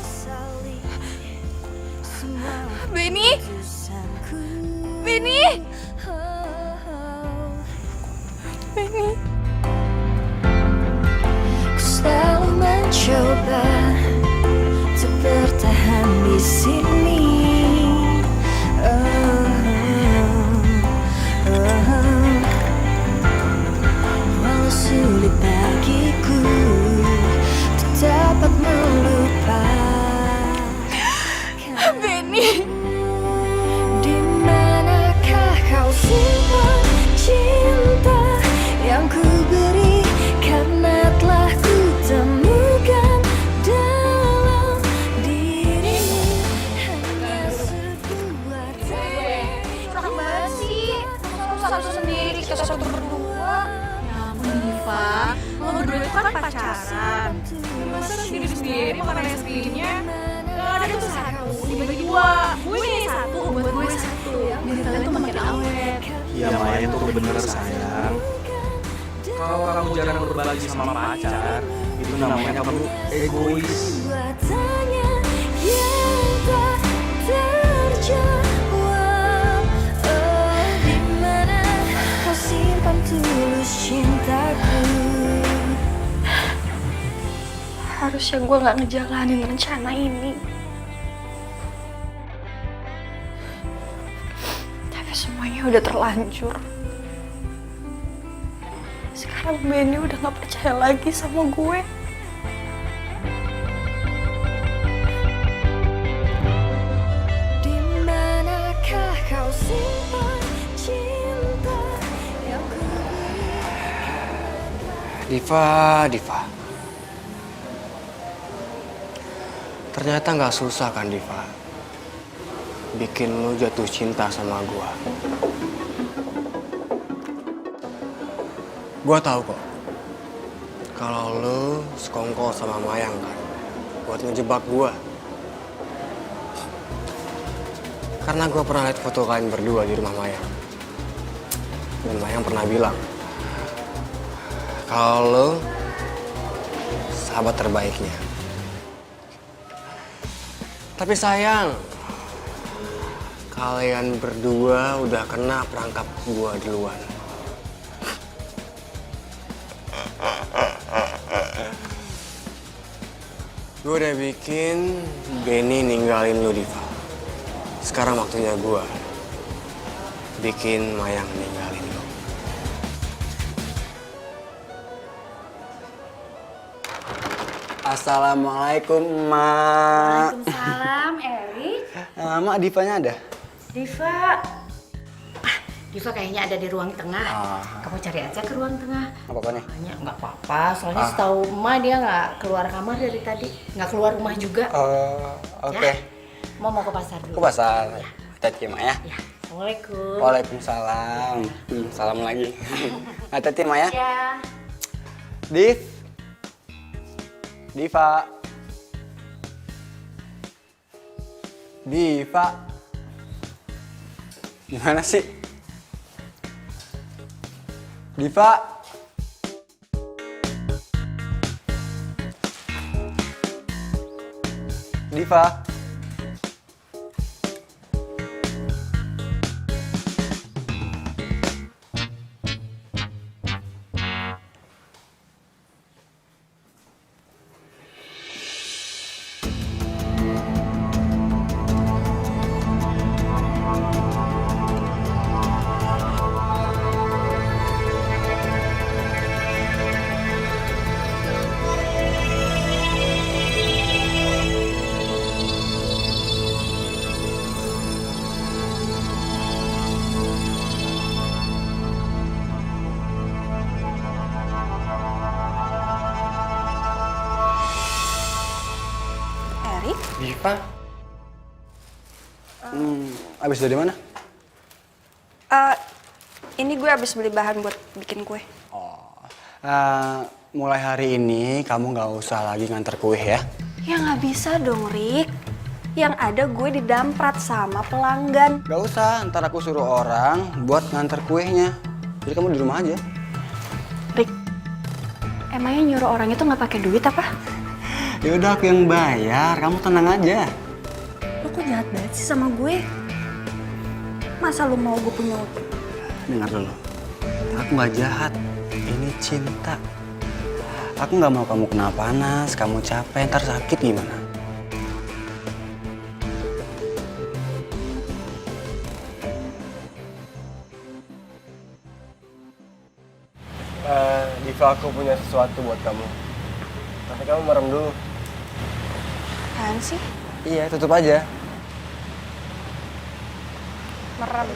Benny, Benny, Benny. Ku selalu mencoba untuk bertahan di sini. Walau sulit bagiku untuk dapat melupakan. Benny. Di manakah kau simpan cinta yang ku beri, karena telah ku temukan dalam dirimu hanya sebuah tanya. Curang banget sih. Satu sendiri, kita satu berdua. Ya ampun Diva, lo berdua itu kan pacaran. Masa sendiri-sendiri makan es krimnya? Gak ada tuh satu, dibagi dua. Gue nih satu, buat gue satu. Biar kalian tuh makin awet. Ya Maya itu bener sayang. Kalau kamu jarang berbagi sama pacar, itu namanya kamu egois. Sebuah tanya yang tak terjawab. Oh, di mana kau simpan tulus cintaku? Harusnya gue gak ngejalanin rencana ini. Tapi semuanya udah terlanjur. Sekarang Benny udah gak percaya lagi sama gue. Di manakah kau simpan cinta yang ku Diva. Ternyata nggak susah kan, Diva? Bikin lu jatuh cinta sama gua. Gua tahu kok. Kalau lu sekongkol sama Mayang kan, buat ngejebak gua. Karena gua pernah lihat foto kalian berdua di rumah Mayang. Dan Mayang pernah bilang, kalau lu sahabat terbaiknya. Tapi sayang, kalian berdua udah kena perangkap gua duluan. Gue udah bikin Benny ninggalin lu, Diva. Sekarang waktunya gua bikin Mayang ninggalin lu. Assalamualaikum, Mak. Waalaikumsalam, Erik. Mak, Divanya ada? Diva. Diva kayaknya ada di ruang tengah. Kamu cari aja ke ruang tengah. Apa apa nih? Makanya nggak apa-apa, soalnya setahu emak dia nggak keluar kamar dari tadi. Nggak keluar rumah juga. Oke. Ya. Mau ke pasar dulu. Ke pasar. Hati-hati Mak ya. Ya. Assalamualaikum. Waalaikumsalam. Salam lagi. Hati-hati Mak ya. Ya. Diva. Gimana sih? Diva. Erik? Diva. Abis dari mana? Ini gue abis beli bahan buat bikin kue. Mulai hari ini kamu nggak usah lagi nganter kue ya. Ya nggak bisa dong, Rik. Yang ada gue didamprat sama pelanggan. Gak usah, ntar aku suruh orang buat nganter kuenya. Jadi kamu di rumah aja. Rik, emangnya nyuruh orang itu nggak pakai duit apa? Ya udah aku yang bayar, kamu tenang aja. Lo kok jahat banget sih sama gue? Masa lo mau gue punya utang? Dengar dulu, aku nggak jahat. Ini cinta. Aku nggak mau kamu kena panas, kamu capek, ntar sakit gimana? Diva, aku punya sesuatu buat kamu. Tapi kamu merem dulu. Apaan sih? Iya, tutup aja. Merem.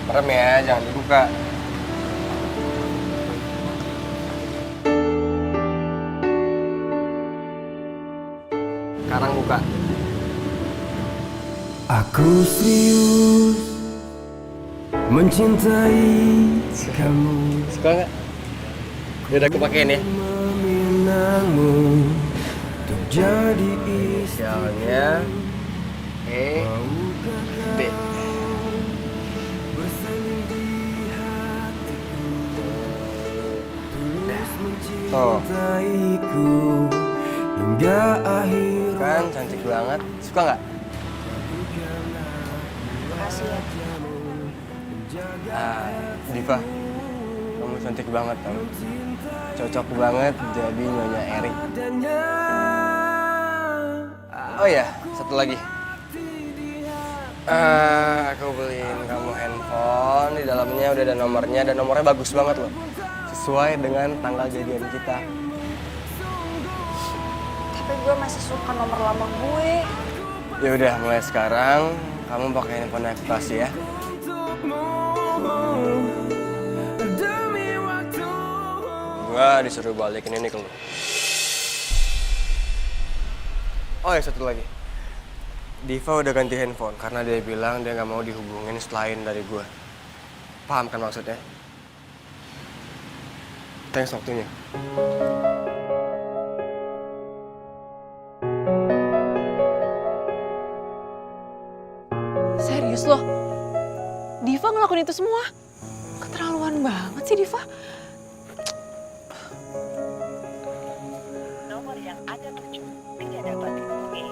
Merem ya, jangan dibuka. Sekarang buka. Aku serius mencintai kamu. Suka nggak? Udah aku pakein ya. Meminangmu untuk jadi istri. Inisialnya E B. Mencintaiku hingga akhir. Kan cantik banget. Suka nggak? Makasih ya. Diva, kamu cantik banget kamu. Cocok banget jadi Nyonya Erik. Oh ya, satu lagi. Aku beliin kamu handphone, di dalamnya udah ada nomornya dan nomornya bagus banget loh. Sesuai dengan tanggal jadian kita. Tapi gue masih suka nomor lama gue. Ya udah, mulai sekarang kamu pakai handphone aku kasih ya. Gua disuruh balikin ini ke lu. Oh ya, satu lagi. Diva udah ganti handphone karena dia bilang dia nggak mau dihubungin selain dari gua. Paham kan maksudnya? Thanks waktunya. Serius loh? Diva ngelakuin itu semua? Keterlaluan banget sih Diva. Nomor yang Anda tuju tidak dapat dihubungi.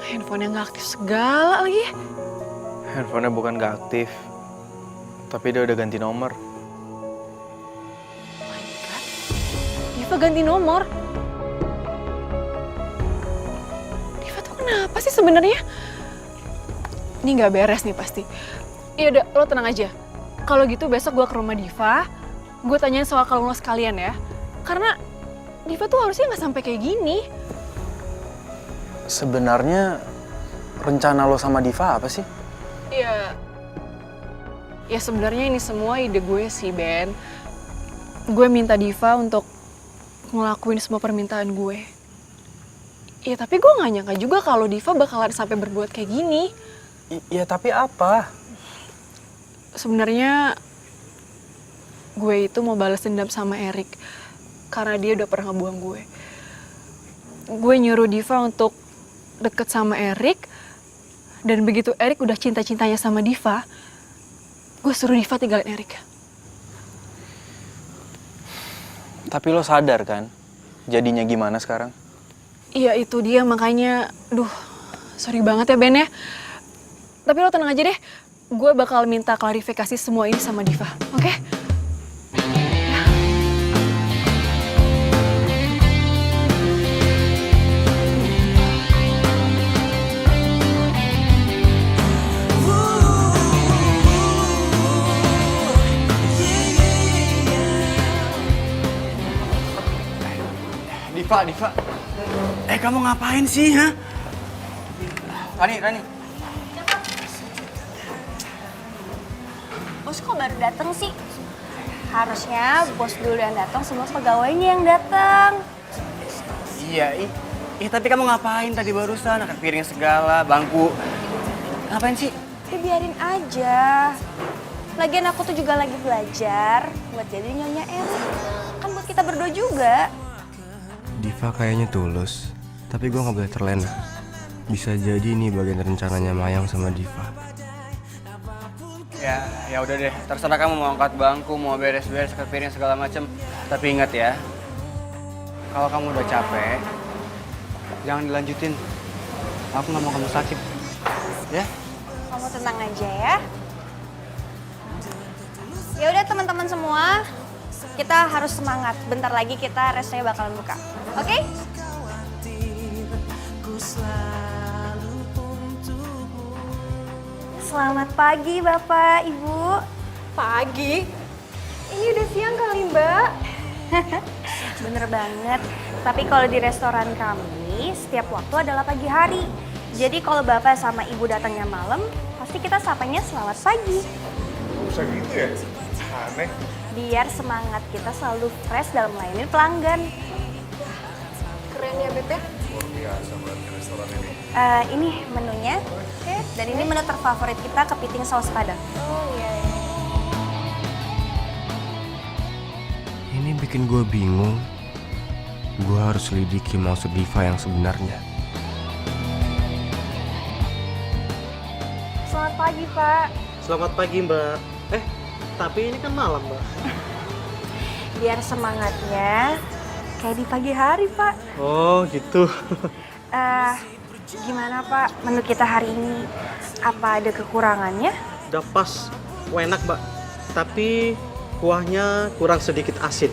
Handphone yang gak aktif segala lagi. Handphonenya bukan gak aktif, tapi dia udah ganti nomor. Diva ganti nomor. Diva tuh kenapa sih sebenarnya? Ini nggak beres nih pasti. Ya udah, lo tenang aja. Kalau gitu besok gue ke rumah Diva, gue tanyain soal kalung lo sekalian ya. Karena Diva tuh harusnya nggak sampai kayak gini. Sebenarnya rencana lo sama Diva apa sih? Ya sebenarnya ini semua ide gue sih, Ben. Gue minta Diva untuk ngelakuin semua permintaan gue. Ya tapi gue gak nyangka juga kalau Diva bakalan sampai berbuat kayak gini. Ya tapi apa? Sebenarnya gue itu mau balas dendam sama Erik karena dia udah pernah ngebuang gue. Gue nyuruh Diva untuk deket sama Erik, dan begitu Erik udah cinta-cintanya sama Diva, gue suruh Diva tinggalin Erik. Tapi lo sadar kan jadinya gimana sekarang? Iya itu dia, makanya sorry banget ya Ben ya. Tapi lo tenang aja deh, gue bakal minta klarifikasi semua ini sama Diva, oke? Diva. Kamu ngapain sih, ha? Rani. Bos kok baru datang sih? Harusnya bos dulu yang datang, semua pegawainya yang datang. Iya, tapi kamu ngapain tadi barusan? Angkat piring segala, bangku. Ngapain sih? Ya biarin aja. Lagian aku tuh juga lagi belajar buat jadi nyonya Erik. Kan buat kita berdua juga. Diva kayaknya tulus, tapi gue gak boleh terlena. Bisa jadi ini bagian rencananya Mayang sama Diva. Ya udah deh, terserah kamu mau angkat bangku, mau beres-beres, angkat piring segala macem. Tapi ingat ya, kalau kamu udah capek, jangan dilanjutin. Aku gak mau kamu sakit, ya? Kamu tenang aja ya. Ya udah teman-teman semua, kita harus semangat. Bentar lagi kita restonya bakalan buka. Oke? Selamat pagi Bapak, Ibu. Pagi? Ini udah siang kali Mbak. Bener banget. Tapi kalau di restoran kami, setiap waktu adalah pagi hari. Jadi kalau Bapak sama Ibu datangnya malam, pasti kita sapanya selamat pagi. Bisa gitu ya? Aneh. Biar semangat kita selalu fresh dalam melayani pelanggan. Keren ya Beb ya? Luar biasa banget restoran ini. Ini menunya. Oke. Dan ini menu terfavorit kita, kepiting saus padang. Oh iya. Ini bikin gue bingung. Gue harus selidiki maksud Diva yang sebenarnya. Selamat pagi, Pak. Selamat pagi, Mbak. Tapi ini kan malam, Mbak. Biar semangatnya kayak di pagi hari, Pak. Oh, gitu. Gimana, Pak? Menu kita hari ini apa ada kekurangannya? Udah pas, enak, Mbak. Tapi kuahnya kurang sedikit asin.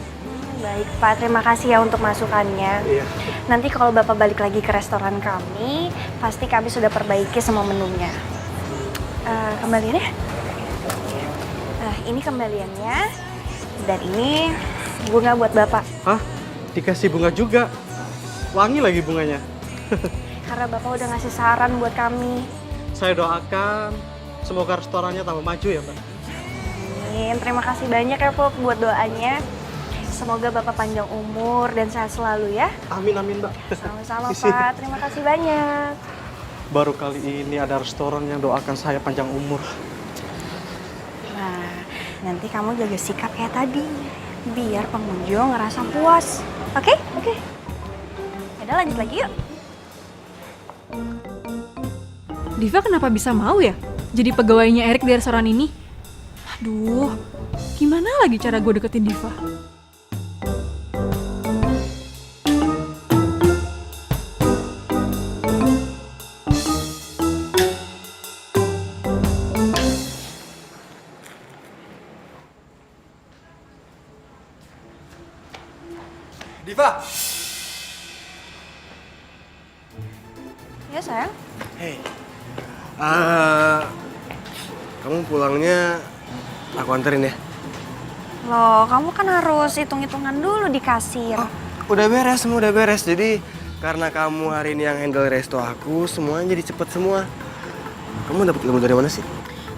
Baik, Pak. Terima kasih ya untuk masukannya. Iya. Nanti kalau Bapak balik lagi ke restoran kami, pasti kami sudah perbaiki semua menunya. Kembaliannya? Nah, ini kembaliannya. Dan ini bunga buat Bapak. Hah? Dikasih bunga juga? Wangi lagi bunganya. Karena Bapak udah ngasih saran buat kami. Saya doakan semoga restorannya tambah maju ya, Mbak. Amin. Terima kasih banyak ya, Pop, buat doanya. Semoga Bapak panjang umur dan sehat selalu ya. Amin, Mbak. Sama-sama, Pak. Terima kasih banyak. Baru kali ini ada restoran yang doakan saya panjang umur. Nah, nanti kamu jaga sikap kayak tadi. Biar pengunjung ngerasa puas. Oke? Oke. Yaudah, lanjut lagi yuk. Diva kenapa bisa mau ya jadi pegawainya Erik di restoran ini? Aduh, gimana lagi cara gue deketin Diva? Diva! Ya, sayang. Hei, kamu pulangnya aku anterin ya? Loh, kamu kan harus hitung-hitungan dulu di kasir. Udah beres, semua udah beres. Jadi Karena kamu hari ini yang handle resto aku, semuanya jadi cepet semua. Kamu dapat ilmu dari mana sih?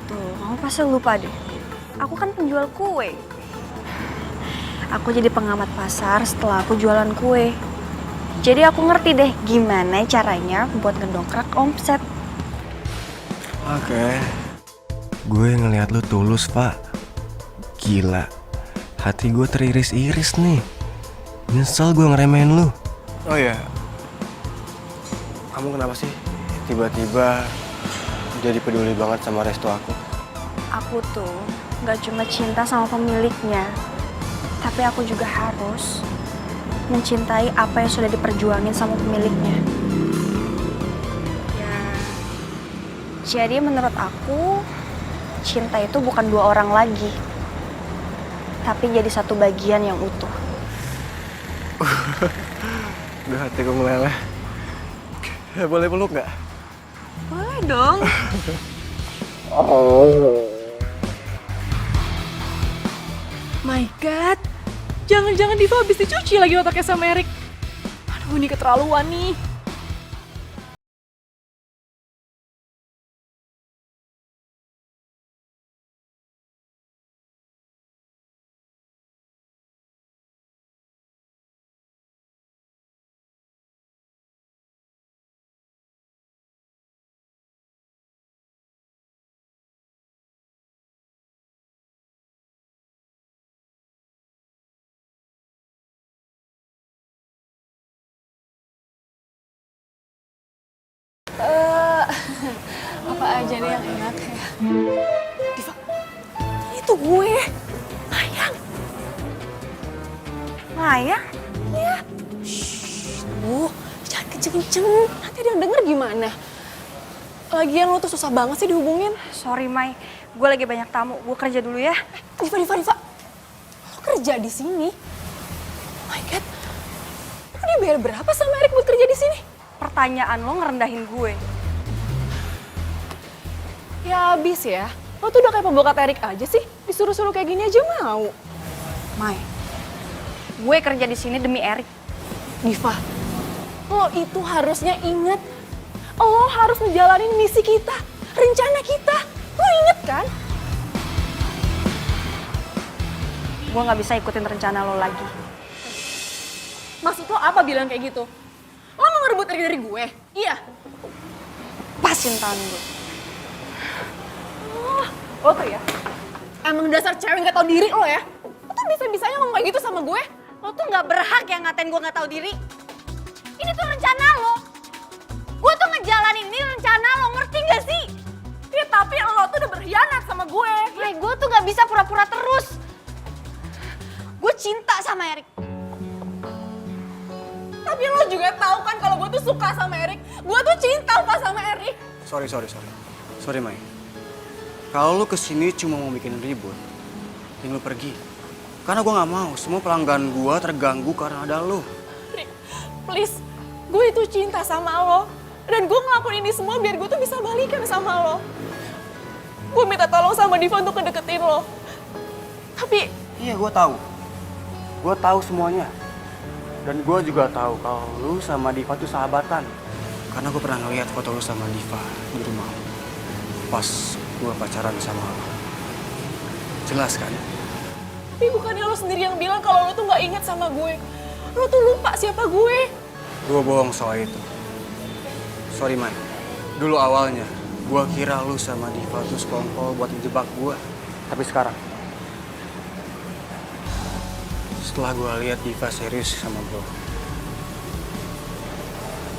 Tuh, kamu pasti lupa deh. Aku kan penjual kue. Aku jadi pengamat pasar setelah aku jualan kue. Jadi aku ngerti deh gimana caranya buat ngedongkrak omset. Oke. Gue ngelihat lu tulus, Pak. Gila. Hati gue teriris-iris nih. Nyesel gue ngeremehin lu. Oh ya. Kamu kenapa sih tiba-tiba jadi peduli banget sama resto aku? Aku tuh gak cuma cinta sama pemiliknya, tapi aku juga harus mencintai apa yang sudah diperjuangin sama pemiliknya. Ya, jadi menurut aku, cinta itu bukan dua orang lagi, tapi jadi satu bagian yang utuh. Udah hatiku meleleh. Boleh peluk nggak? Boleh dong. My God, jangan-jangan Diva habis dicuci lagi otaknya sama Erik. Aduh, ini keterlaluan nih. Apa aja deh yang enak ya. Diva, itu gue. Mayang. Mayang? Iya. Shh, jangan kenceng-kenceng. Nanti ada yang denger gimana? Lagian lo tuh susah banget sih dihubungin. Sorry, Mai. Gue lagi banyak tamu. Gue kerja dulu ya. Diva. Lo kerja di sini? Oh my God. Lo dibayar berapa sama Erik buat kerja di sini? Pertanyaan lo ngerendahin gue. Ya abis ya. Lo tuh udah kayak pembokat Erik aja sih. Disuruh-suruh kayak gini aja mau. Mai, gue kerja di sini demi Erik. Diva, lo itu harusnya inget. Lo harus ngejalanin misi kita, rencana kita. Lo inget kan? Gue gak bisa ikutin rencana lo lagi. Maksud lo apa bilang kayak gitu? Lo mau ngerebut Erik dari gue? Iya. Pasin tangan gue. Lo tuh ya, emang dasar cewek gak tau diri lo ya. Lo tuh bisa-bisanya ngomong kayak gitu sama gue. Lo tuh gak berhak yang ngatain gue gak tahu diri. Ini tuh rencana lo. Gue tuh ngejalanin ini rencana lo, ngerti gak sih? Ya tapi lo tuh udah berkhianat sama gue. Hai, gue tuh gak bisa pura-pura terus. Gue cinta sama Erik. Tapi lo juga tahu kan kalau gue tuh suka sama Erik. Gue tuh cinta pas sama Erik. Sorry, Mai. Kalau lu kesini cuma mau bikin ribut, ya lu pergi. Karena gue nggak mau semua pelanggan gue terganggu karena ada lu. Rick, please, gue itu cinta sama lo. Dan gue ngelakuin ini semua biar gue tuh bisa balikan sama lo. Gue minta tolong sama Diva untuk ngedeketin lo. Tapi... Iya, gue tahu. Gue tahu semuanya. Dan gue juga tahu kalau lu sama Diva tuh sahabatan. Karena gue pernah ngeliat foto lu sama Diva di rumah. Pas gue pacaran sama lo. Jelas kan? Tapi bukannya lo sendiri yang bilang kalau lo tuh gak inget sama gue. Lo tuh lupa siapa gue. Gue bohong soal itu. Sorry, Mai. Dulu awalnya, gue kira lu sama Diva tuh sekongkol buat ngejebak gue. Tapi sekarang, setelah gue lihat Diva serius sama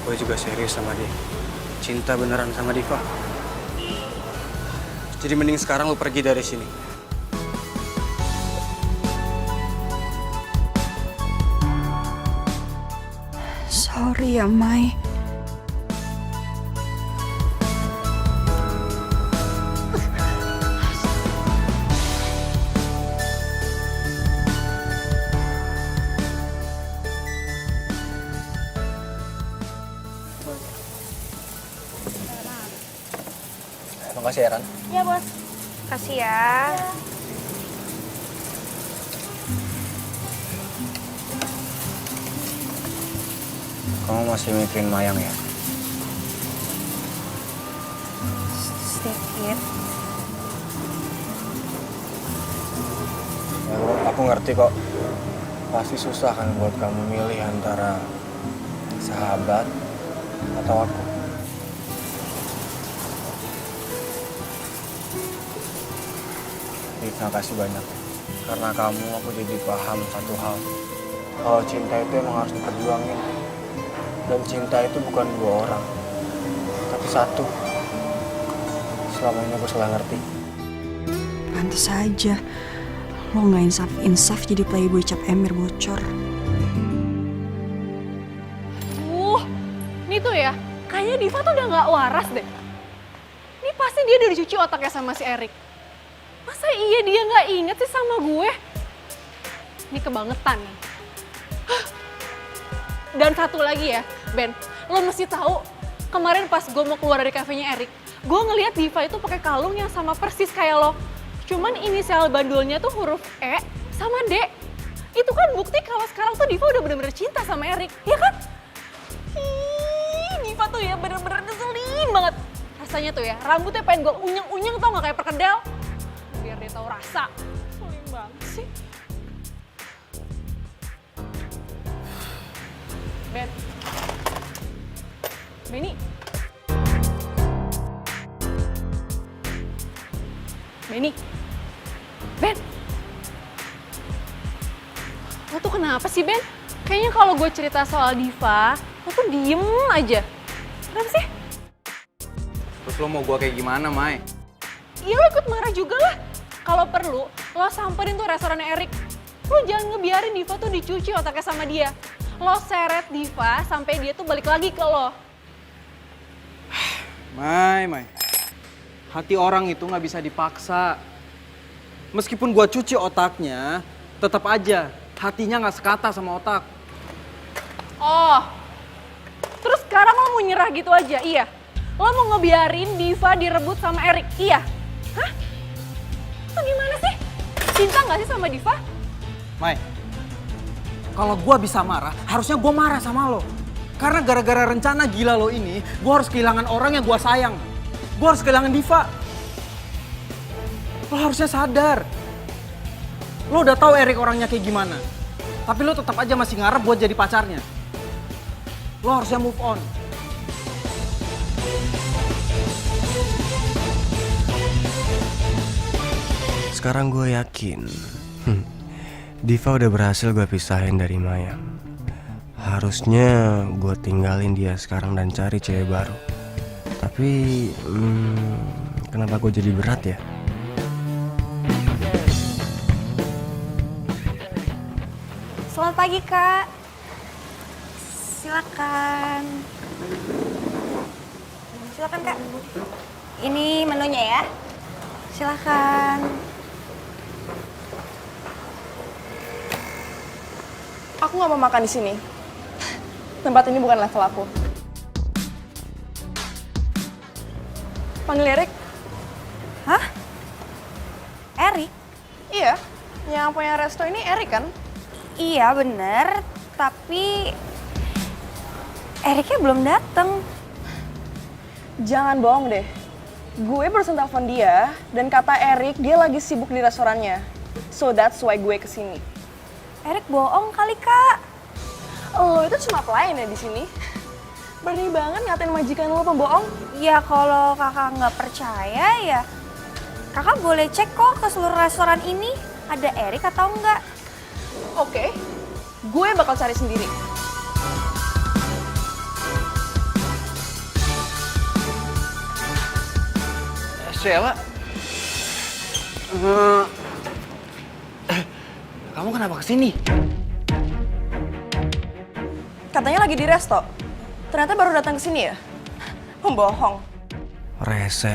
gue juga serius sama dia. Cinta beneran sama Diva. Jadi mending sekarang lu pergi dari sini. Sorry ya, Mai. Makasih ya, Ran. Ya, Bos. Kasih ya. kamu masih mikirin Mayang ya? Sedikit. Ya, aku ngerti kok. Pasti susah kan buat kamu milih antara sahabat atau aku. Terima kasih banyak. Karena kamu aku jadi paham satu hal. Kalau cinta itu emang harus diperjuangin. Dan cinta itu bukan dua orang, tapi satu. Selama ini aku salah ngerti. Pantes aja lo nggak insaf jadi playboy cap ember bocor. Ini tuh ya, kayaknya Diva tuh udah nggak waras deh. Ini pasti dia udah dicuci otaknya sama si Erik. Masa iya dia nggak inget sih sama gue? Ini kebangetan nih. Dan satu lagi ya, Ben, lo mesti tahu kemarin pas gue mau keluar dari kafenya Erik, gue ngeliat Diva itu pakai kalung yang sama persis kayak lo. Cuman inisial bandulnya tuh huruf E sama D. Itu kan bukti kalau sekarang tuh Diva udah bener-bener cinta sama Erik, ya kan? Ih, Diva tuh ya bener-bener ngeselin banget. Rasanya tuh ya, rambutnya pengen gue unyeng-unyeng tau gak kayak perkedel. Biar dia tahu rasa. Ngeselin banget sih. Ben. Benny. Benny. Ben. Lo tuh kenapa sih, Ben? Kayaknya kalau gue cerita soal Diva, lo tuh diem aja. Kenapa sih? Terus lo mau gua kayak gimana, Mai? Iya, lo ikut marah juga lah. Kalau perlu, lo samperin tuh restorannya Erik. Lo jangan ngebiarin Diva tuh dicuci otaknya sama dia. Lo seret Diva sampai dia tuh balik lagi ke lo. Mai. Hati orang itu nggak bisa dipaksa. Meskipun gua cuci otaknya, tetap aja hatinya nggak sekata sama otak. Oh, terus sekarang lo mau nyerah gitu aja, iya? Lo mau ngebiarin Diva direbut sama Erik, iya? Hah? Itu gimana sih? Cinta nggak sih sama Diva? Mai, kalau gua bisa marah, harusnya gua marah sama lo. Karena gara-gara rencana gila lo ini, gua harus kehilangan orang yang gua sayang. Gua harus kehilangan Diva. Lo harusnya sadar. Lo udah tahu Erik orangnya kayak gimana. Tapi lo tetap aja masih ngarep buat jadi pacarnya. Lo harusnya move on. Sekarang gue yakin Diva udah berhasil gue pisahin dari Mayang. Harusnya gue tinggalin dia sekarang dan cari cewek baru. Tapi kenapa gue jadi berat ya? Selamat pagi, Kak. Silakan. Silakan, Kak. Ini menunya ya. Silakan. Aku nggak mau makan di sini. Tempat ini bukan level aku. Panggil Erik. Hah? Erik? Iya, yang punya resto ini Erik kan? Iya, bener. Tapi Eriknya belum datang. Jangan bohong deh. Gue barusan telepon dia dan kata Erik dia lagi sibuk di restorannya. So that's why gue kesini. Erik bohong kali, Kak. Lo itu cuma pelayan ya di sini. Berani banget ngatain majikan lo pembohong. Ya kalau kakak nggak percaya ya kakak boleh cek kok ke seluruh restoran ini ada Erik atau enggak. Oke, gue bakal cari sendiri. Sheila, kamu kenapa kesini? Katanya lagi di resto. Ternyata baru datang ke sini ya? Pembohong. Rese.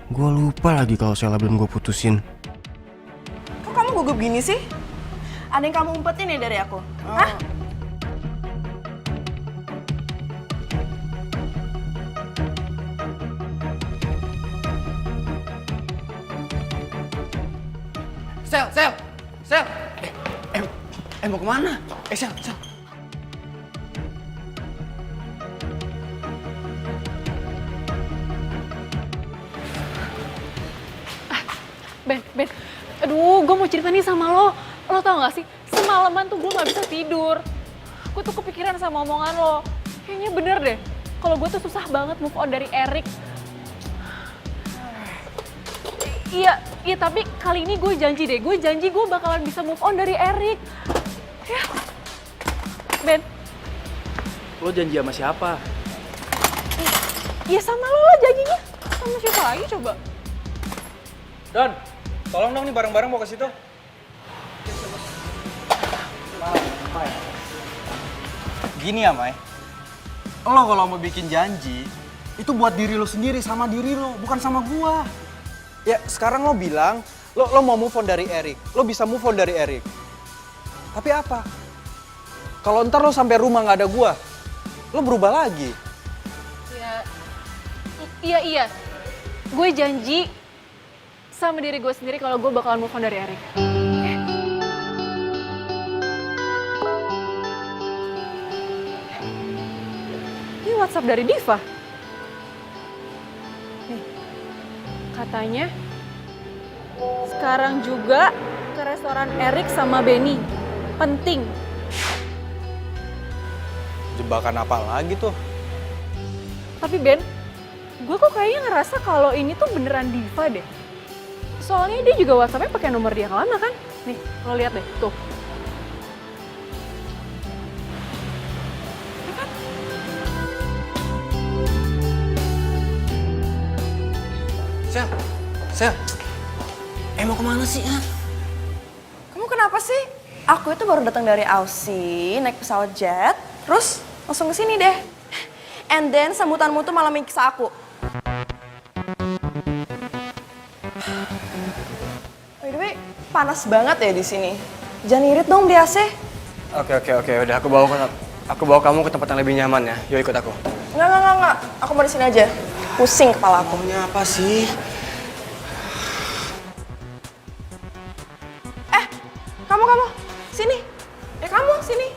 Gue lupa lagi kalau Sheila belum gue putusin. Kok kamu gugup gini sih? Ada yang kamu umpetin ya dari aku? Hah? Sel, mau kemana? Sel. Ben, aduh, gue mau cerita nih sama lo. Lo tau gak sih, semalaman tuh gue gak bisa tidur. Gue tuh kepikiran sama omongan lo. Kayaknya bener deh, kalau gue tuh susah banget move on dari Erik. Iya, tapi kali ini gue janji deh. Gue janji gue bakalan bisa move on dari Erik. Ya. Ben. Lo janji sama siapa? Ya sama lo lah janjinya. Sama siapa lagi coba? Don, tolong dong nih barang-barang mau ke situ. Gini ya, Mai. Lo kalau mau bikin janji, itu buat diri lo sendiri, sama diri lo, bukan sama gua. Ya, sekarang lo bilang, lo mau move on dari Erik. Lo bisa move on dari Erik. Tapi apa? Kalau ntar lo sampai rumah nggak ada gua, lo berubah lagi. Iya. Gue janji sama diri gue sendiri kalau gue bakalan move on dari Erik. Ini WhatsApp dari Diva. Nih, katanya sekarang juga ke restoran Erik sama Benny. Penting. Jebakan apa lagi tuh? Tapi Ben, gue kok kayaknya ngerasa kalau ini tuh beneran Diva deh. Soalnya dia juga WhatsApp-nya pakai nomor dia yang lama kan? Nih, lo lihat deh, tuh. Sel, mau kemana sih? Kamu kenapa sih? Aku itu baru datang dari Aussie, naik pesawat jet, terus langsung ke sini deh. And then sambutanmu tuh malah miksa aku. By the way, panas banget ya di sini. Jangan irit dong di AC. Oke, udah aku bawa kamu ke tempat yang lebih nyaman ya. Yuk ikut aku. Enggak. Aku mau di sini aja. Pusing kepala aku. Maunya apa sih? Kamu. Sini. Kamu, sini.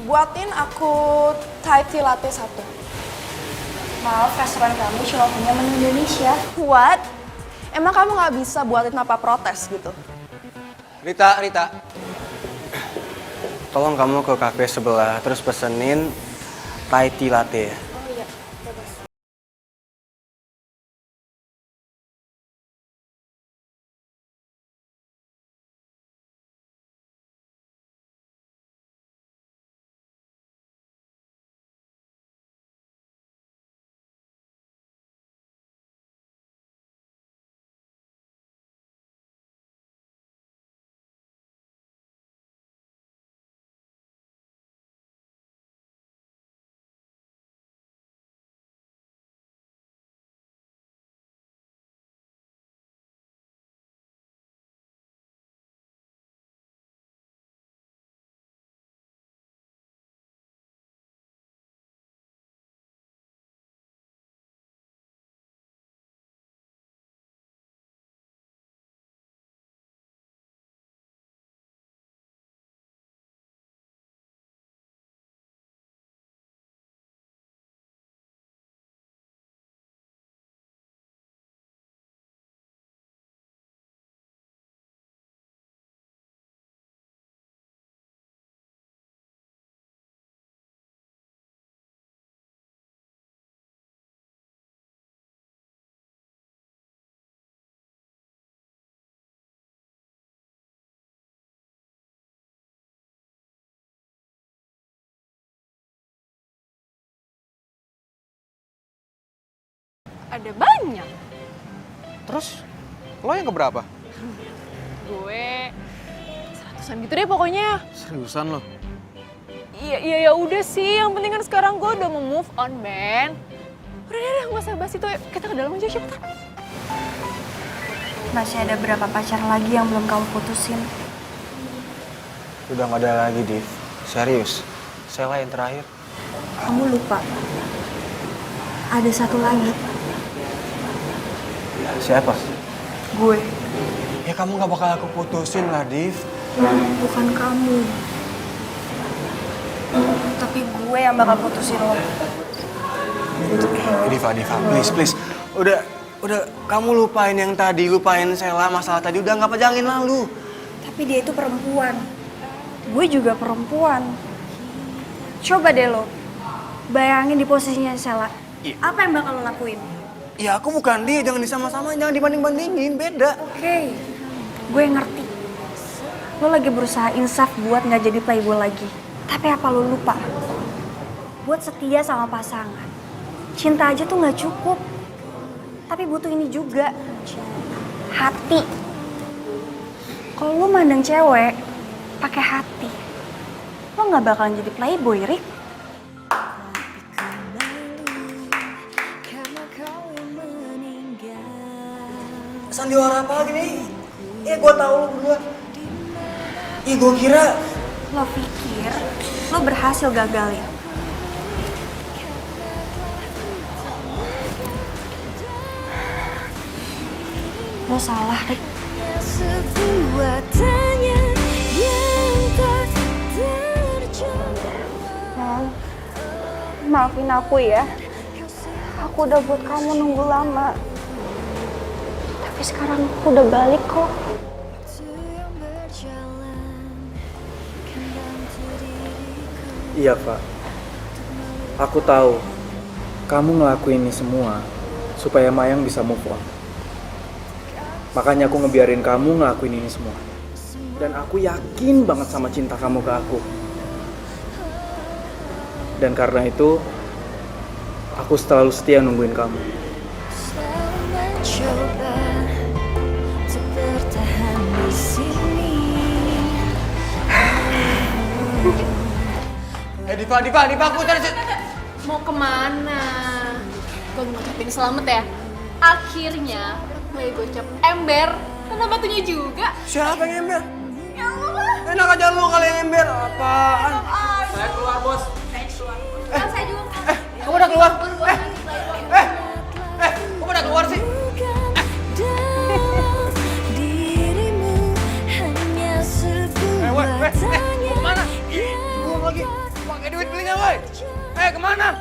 Buatin aku Thai tea latte 1. Maaf, restoran kami cuma punya menu Indonesia. What? Emang kamu nggak bisa buatin apa protes gitu? Rita. Tolong kamu ke kafe sebelah, terus pesenin Thai tea latte ya. Oh iya, bebas. Ada banyak. Terus, lo yang keberapa? Gue 100-an gitu deh pokoknya. Seriusan lo? Iya, ya udah sih. Yang penting kan sekarang gue udah mau move on, Ben. Udah deh, nggak usah bahas itu. Kita ke dalam aja, cepetan. Masih ada berapa pacar lagi yang belum kamu putusin? Udah nggak ada lagi, Div. Serius. Sela yang terakhir. Kamu lupa. Ada satu lagi. Siapa? Gue. Ya kamu nggak bakal aku putusin lah, Div. Bukan kamu. Tapi gue yang bakal putusin lo. Diva, please. Udah, kamu lupain yang tadi, lupain Sela, masalah tadi, udah nggak pejangin lalu. Tapi dia itu perempuan. Gue juga perempuan. Coba deh lo, bayangin di posisinya Sela. Apa yang bakal lo lakuin? Ya aku bukan dia, jangan disama-samain, jangan dibanding-bandingin, beda. Oke, gue ngerti. Lo lagi berusaha insaf buat nggak jadi playboy lagi. Tapi apa lo lupa? Buat setia sama pasangan, cinta aja tuh nggak cukup. Tapi butuh ini juga, hati. Kalau lo mandang cewek pakai hati, lo nggak bakalan jadi playboy, Rick. Sandiwara apa lagi nih? Gue tahu lo berdua. Gue kira Lo pikir lo berhasil gagalin. Lo salah, Rick. Sebuah tanya yang tak terjawab. Maafin aku ya. Aku udah buat kamu nunggu lama. Tapi sekarang aku udah balik kok. Iya, Pak. Aku tahu kamu ngelakuin ini semua supaya Mayang bisa move on. Makanya aku ngebiarin kamu ngelakuin ini semua. Dan aku yakin banget sama cinta kamu ke aku. Dan karena itu, aku selalu setia nungguin kamu. Selalu mencoba untuk bertahan di sini. Diva, aku cari. Mau kemana? Gue mau ngucapin selamat ya. Akhirnya playboy cap ember kena batunya juga. siapa yang ember? Ya Allah. Enak aja lu kali yang ember. Apaan? Saya keluar, Bos. Saya juga. Kamu udah keluar? Kamu udah keluar sih? Dirimu hanya sebuah tanya. Kemana? Gua lagi pakai duit belinya, woi. Kemana?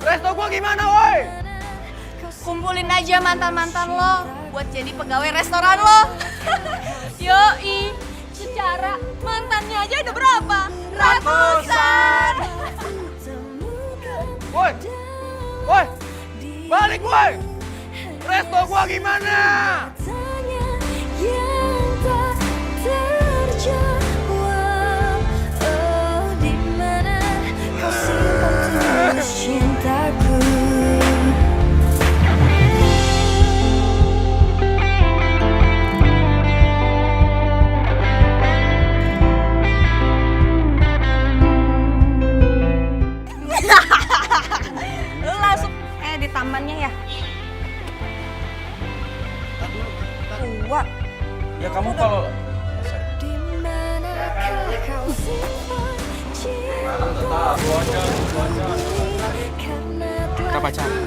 Resto gua gimana, woi? Kumpulin aja mantan-mantan lo buat jadi pegawai restoran lo. Yoi, secara mantannya aja ada berapa? Ratusan. Woi, balik, woi. Resto gua gimana? Tanya yang tak terjawab. Oh, di mana kau simpan tulus cintaku? Lu langsung di tamannya ya? Tua. Ya kamu kalau... Di manakah kau simpan cintaku? Karena telah Kita pacaran.